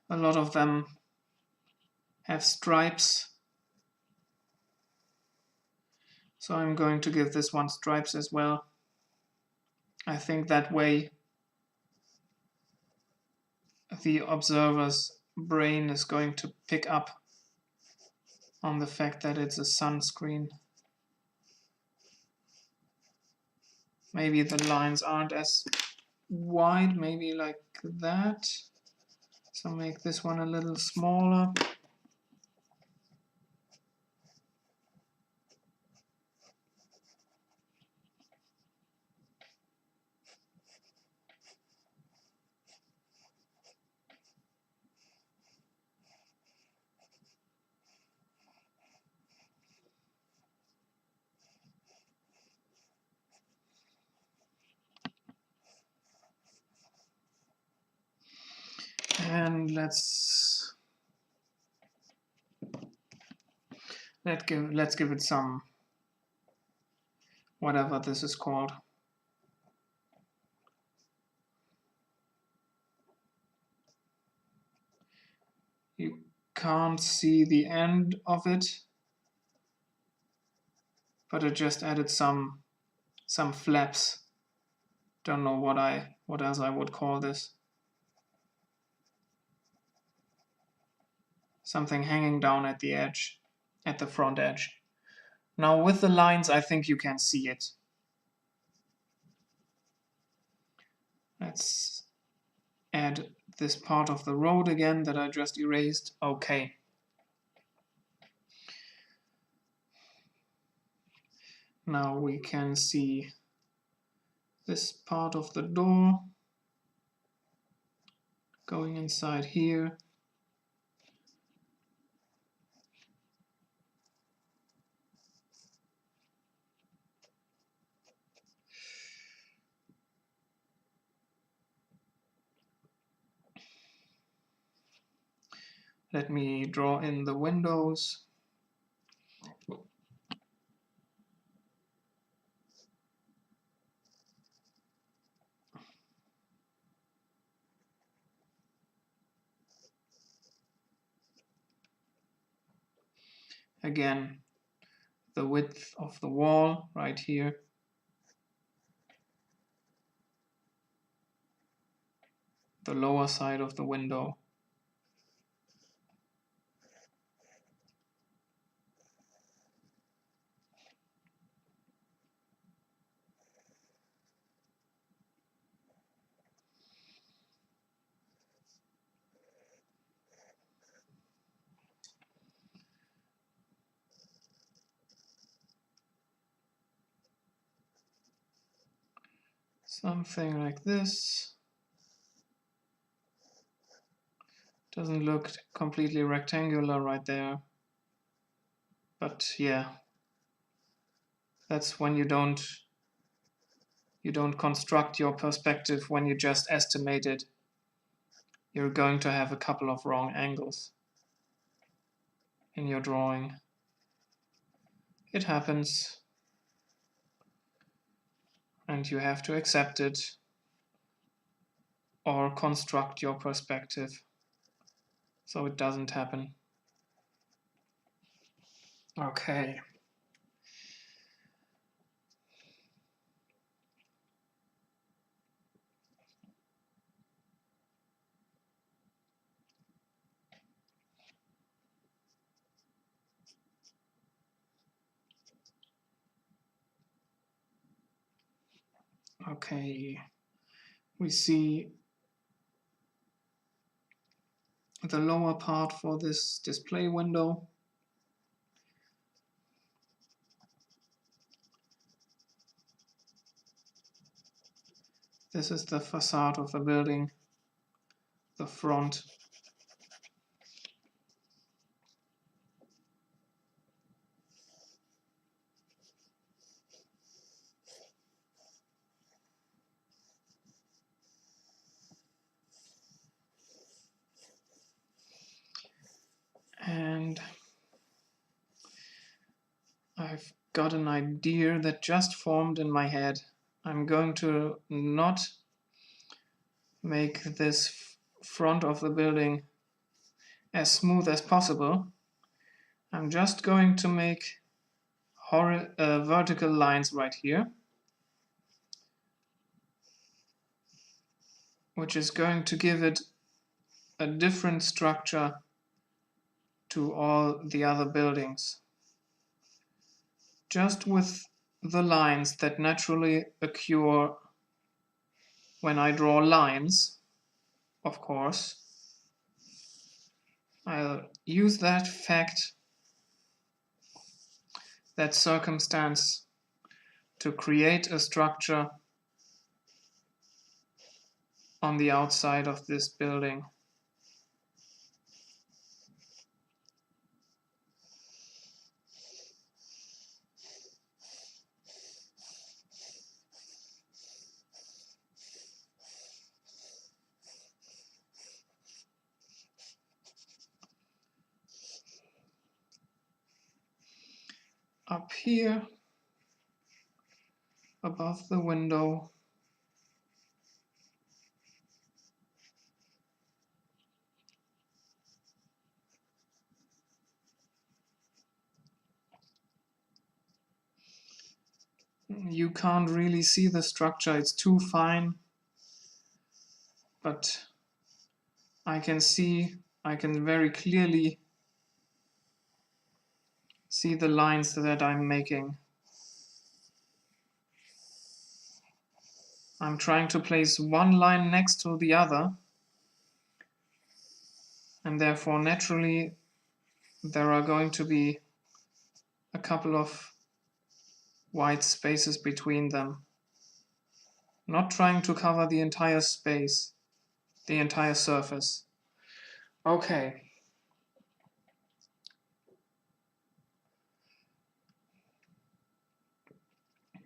A lot of them have stripes. So I'm going to give this one stripes as well. I think that way the observer's brain is going to pick up on the fact that it's a sunscreen. Maybe the lines aren't as wide, maybe like that. So make this one a little smaller. And let's give it some, whatever this is called. You can't see the end of it, but I just added some flaps Don't know what else I would call this. Something hanging down at the edge, at the front edge. Now with the lines, I think you can see it. Let's add this part of the road again that I just erased. Okay. Now we can see this part of the door going inside here. Let me draw in the windows. Again, the width of the wall right here. The lower side of the window. Something like this. Doesn't look completely rectangular right there. But yeah, that's when you don't construct your perspective when you just estimate it. You're going to have a couple of wrong angles in your drawing. It happens. And you have to accept it or construct your perspective so it doesn't happen. Okay. Okay, we see the lower part for this display window. This is the facade of the building, the front. And I've got an idea that just formed in my head. I'm going to not make this front of the building as smooth as possible. I'm just going to make vertical lines right here, which is going to give it a different structure to all the other buildings. Just with the lines that naturally occur when I draw lines, of course, I'll use that fact, that circumstance, to create a structure on the outside of this building. Up here, above the window, You can't really see the structure, it's too fine, but I can very clearly see the lines that I'm making. I'm trying to place one line next to the other, and therefore naturally there are going to be a couple of white spaces between them. Not trying to cover the entire space, the entire surface. Okay.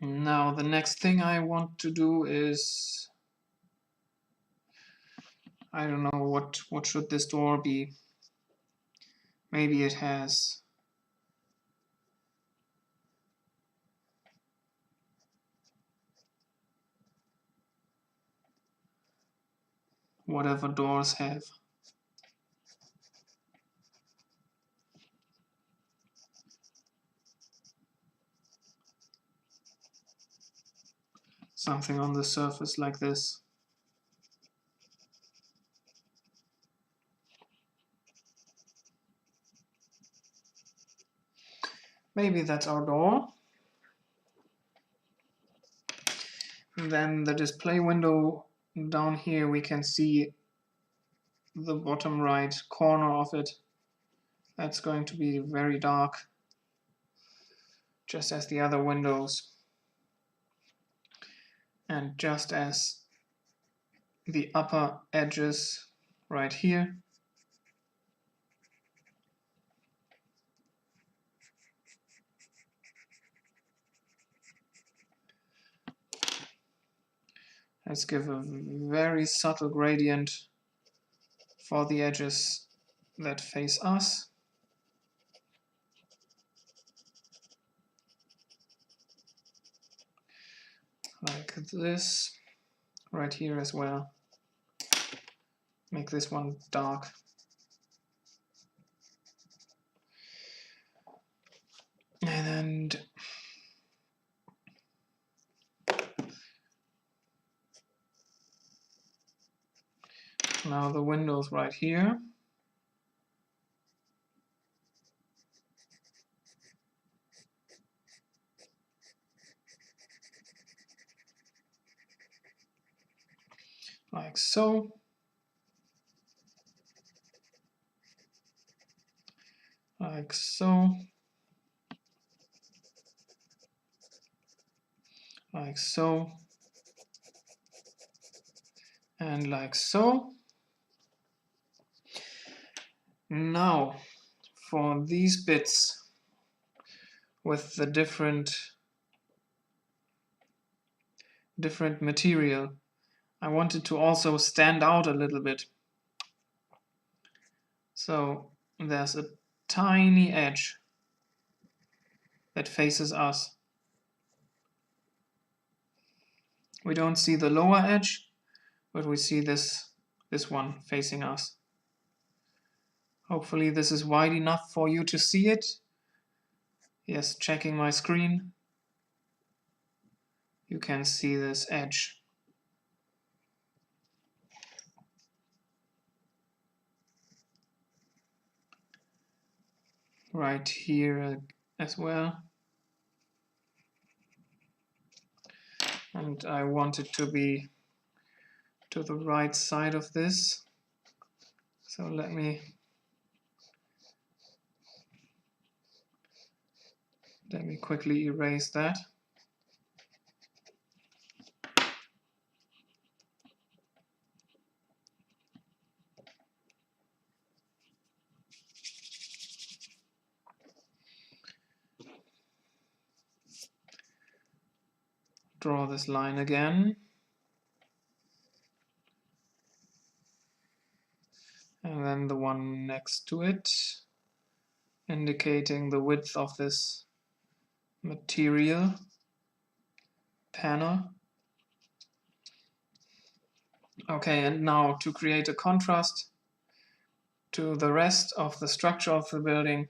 Now the next thing I want to do is, I don't know, what should this door be? Maybe it has whatever doors have. Something on the surface like this. Maybe that's our door. And then the display window down here, we can see the bottom right corner of it. That's going to be very dark, just as the other windows. And just as the upper edges right here. Let's give a very subtle gradient for the edges that face us. Like this, right here as well. Make this one dark. And now the windows right here. Like so. Like so. Like so. And like so. Now, for these bits with the different material, I want it to also stand out a little bit. So there's a tiny edge that faces us. We don't see the lower edge, but we see this one facing us. Hopefully this is wide enough for you to see it. Yes, checking my screen. You can see this edge. Right here as well. And I want it to be to the right side of this. So let me quickly erase that. Draw this line again. And then the one next to it, indicating the width of this material panel. Okay, and now to create a contrast to the rest of the structure of the building,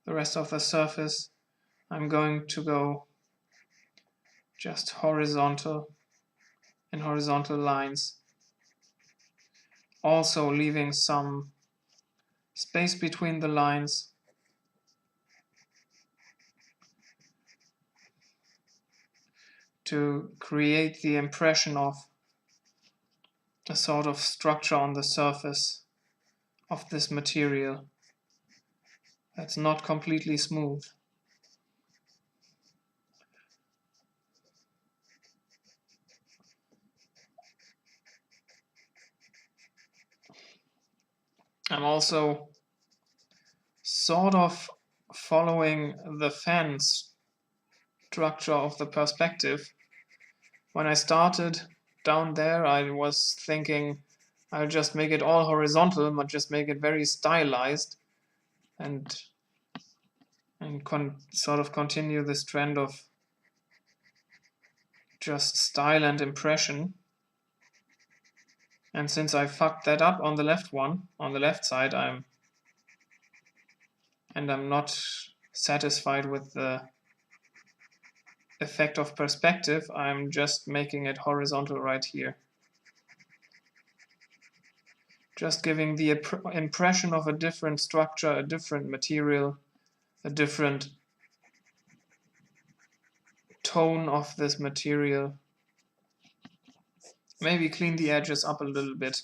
the rest of the surface, I'm going to go just horizontal and horizontal lines, also leaving some space between the lines to create the impression of a sort of structure on the surface of this material that's not completely smooth. I'm also sort of following the fan structure of the perspective. When I started down there, I was thinking I'll just make it all horizontal, but just make it very stylized and sort of continue this trend of just style and impression. And since I fucked that up on the left side, I'm not satisfied with the effect of perspective, I'm just making it horizontal right here. Just giving the impression of a different structure, a different material, a different tone of this material. Maybe clean the edges up a little bit.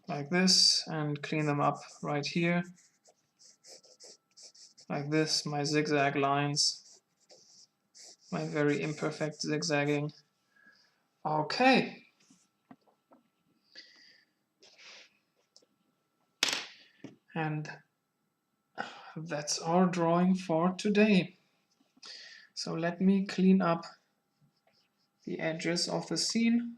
Like this, and clean them up right here. Like this, my zigzag lines, my very imperfect zigzagging. Okay. And that's our drawing for today. So let me clean up the edges of the scene.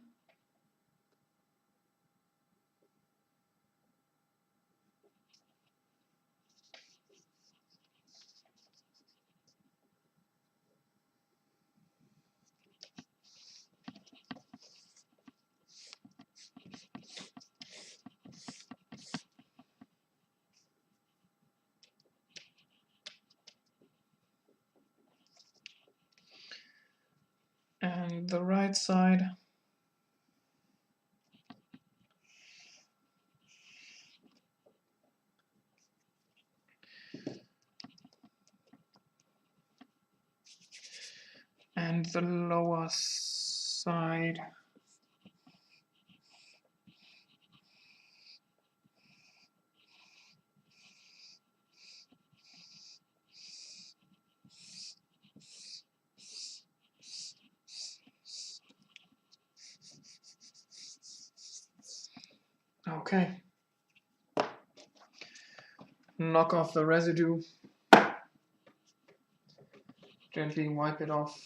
And the right side. And the lower side. Okay. Knock off the residue. Gently wipe it off.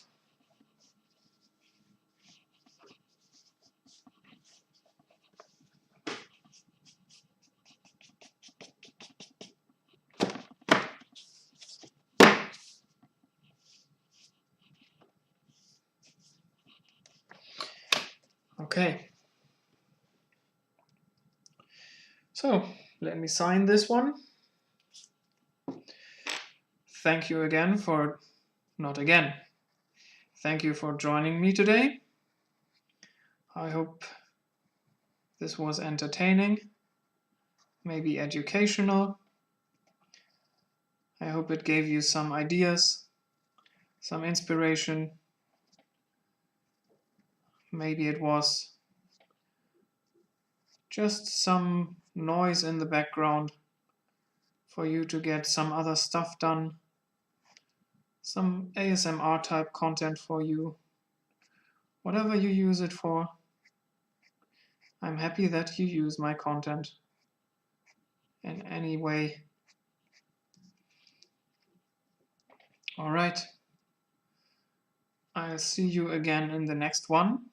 Okay. So let me sign this one. Thank you again for, not again. Thank you for joining me today. I hope this was entertaining, maybe educational. I hope it gave you some ideas, some inspiration. Maybe it was just some noise in the background for you to get some other stuff done, some ASMR type content for you, whatever you use it for. I'm happy that you use my content in any way. All right. I'll see you again in the next one,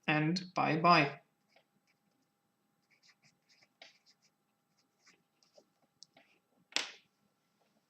and bye-bye.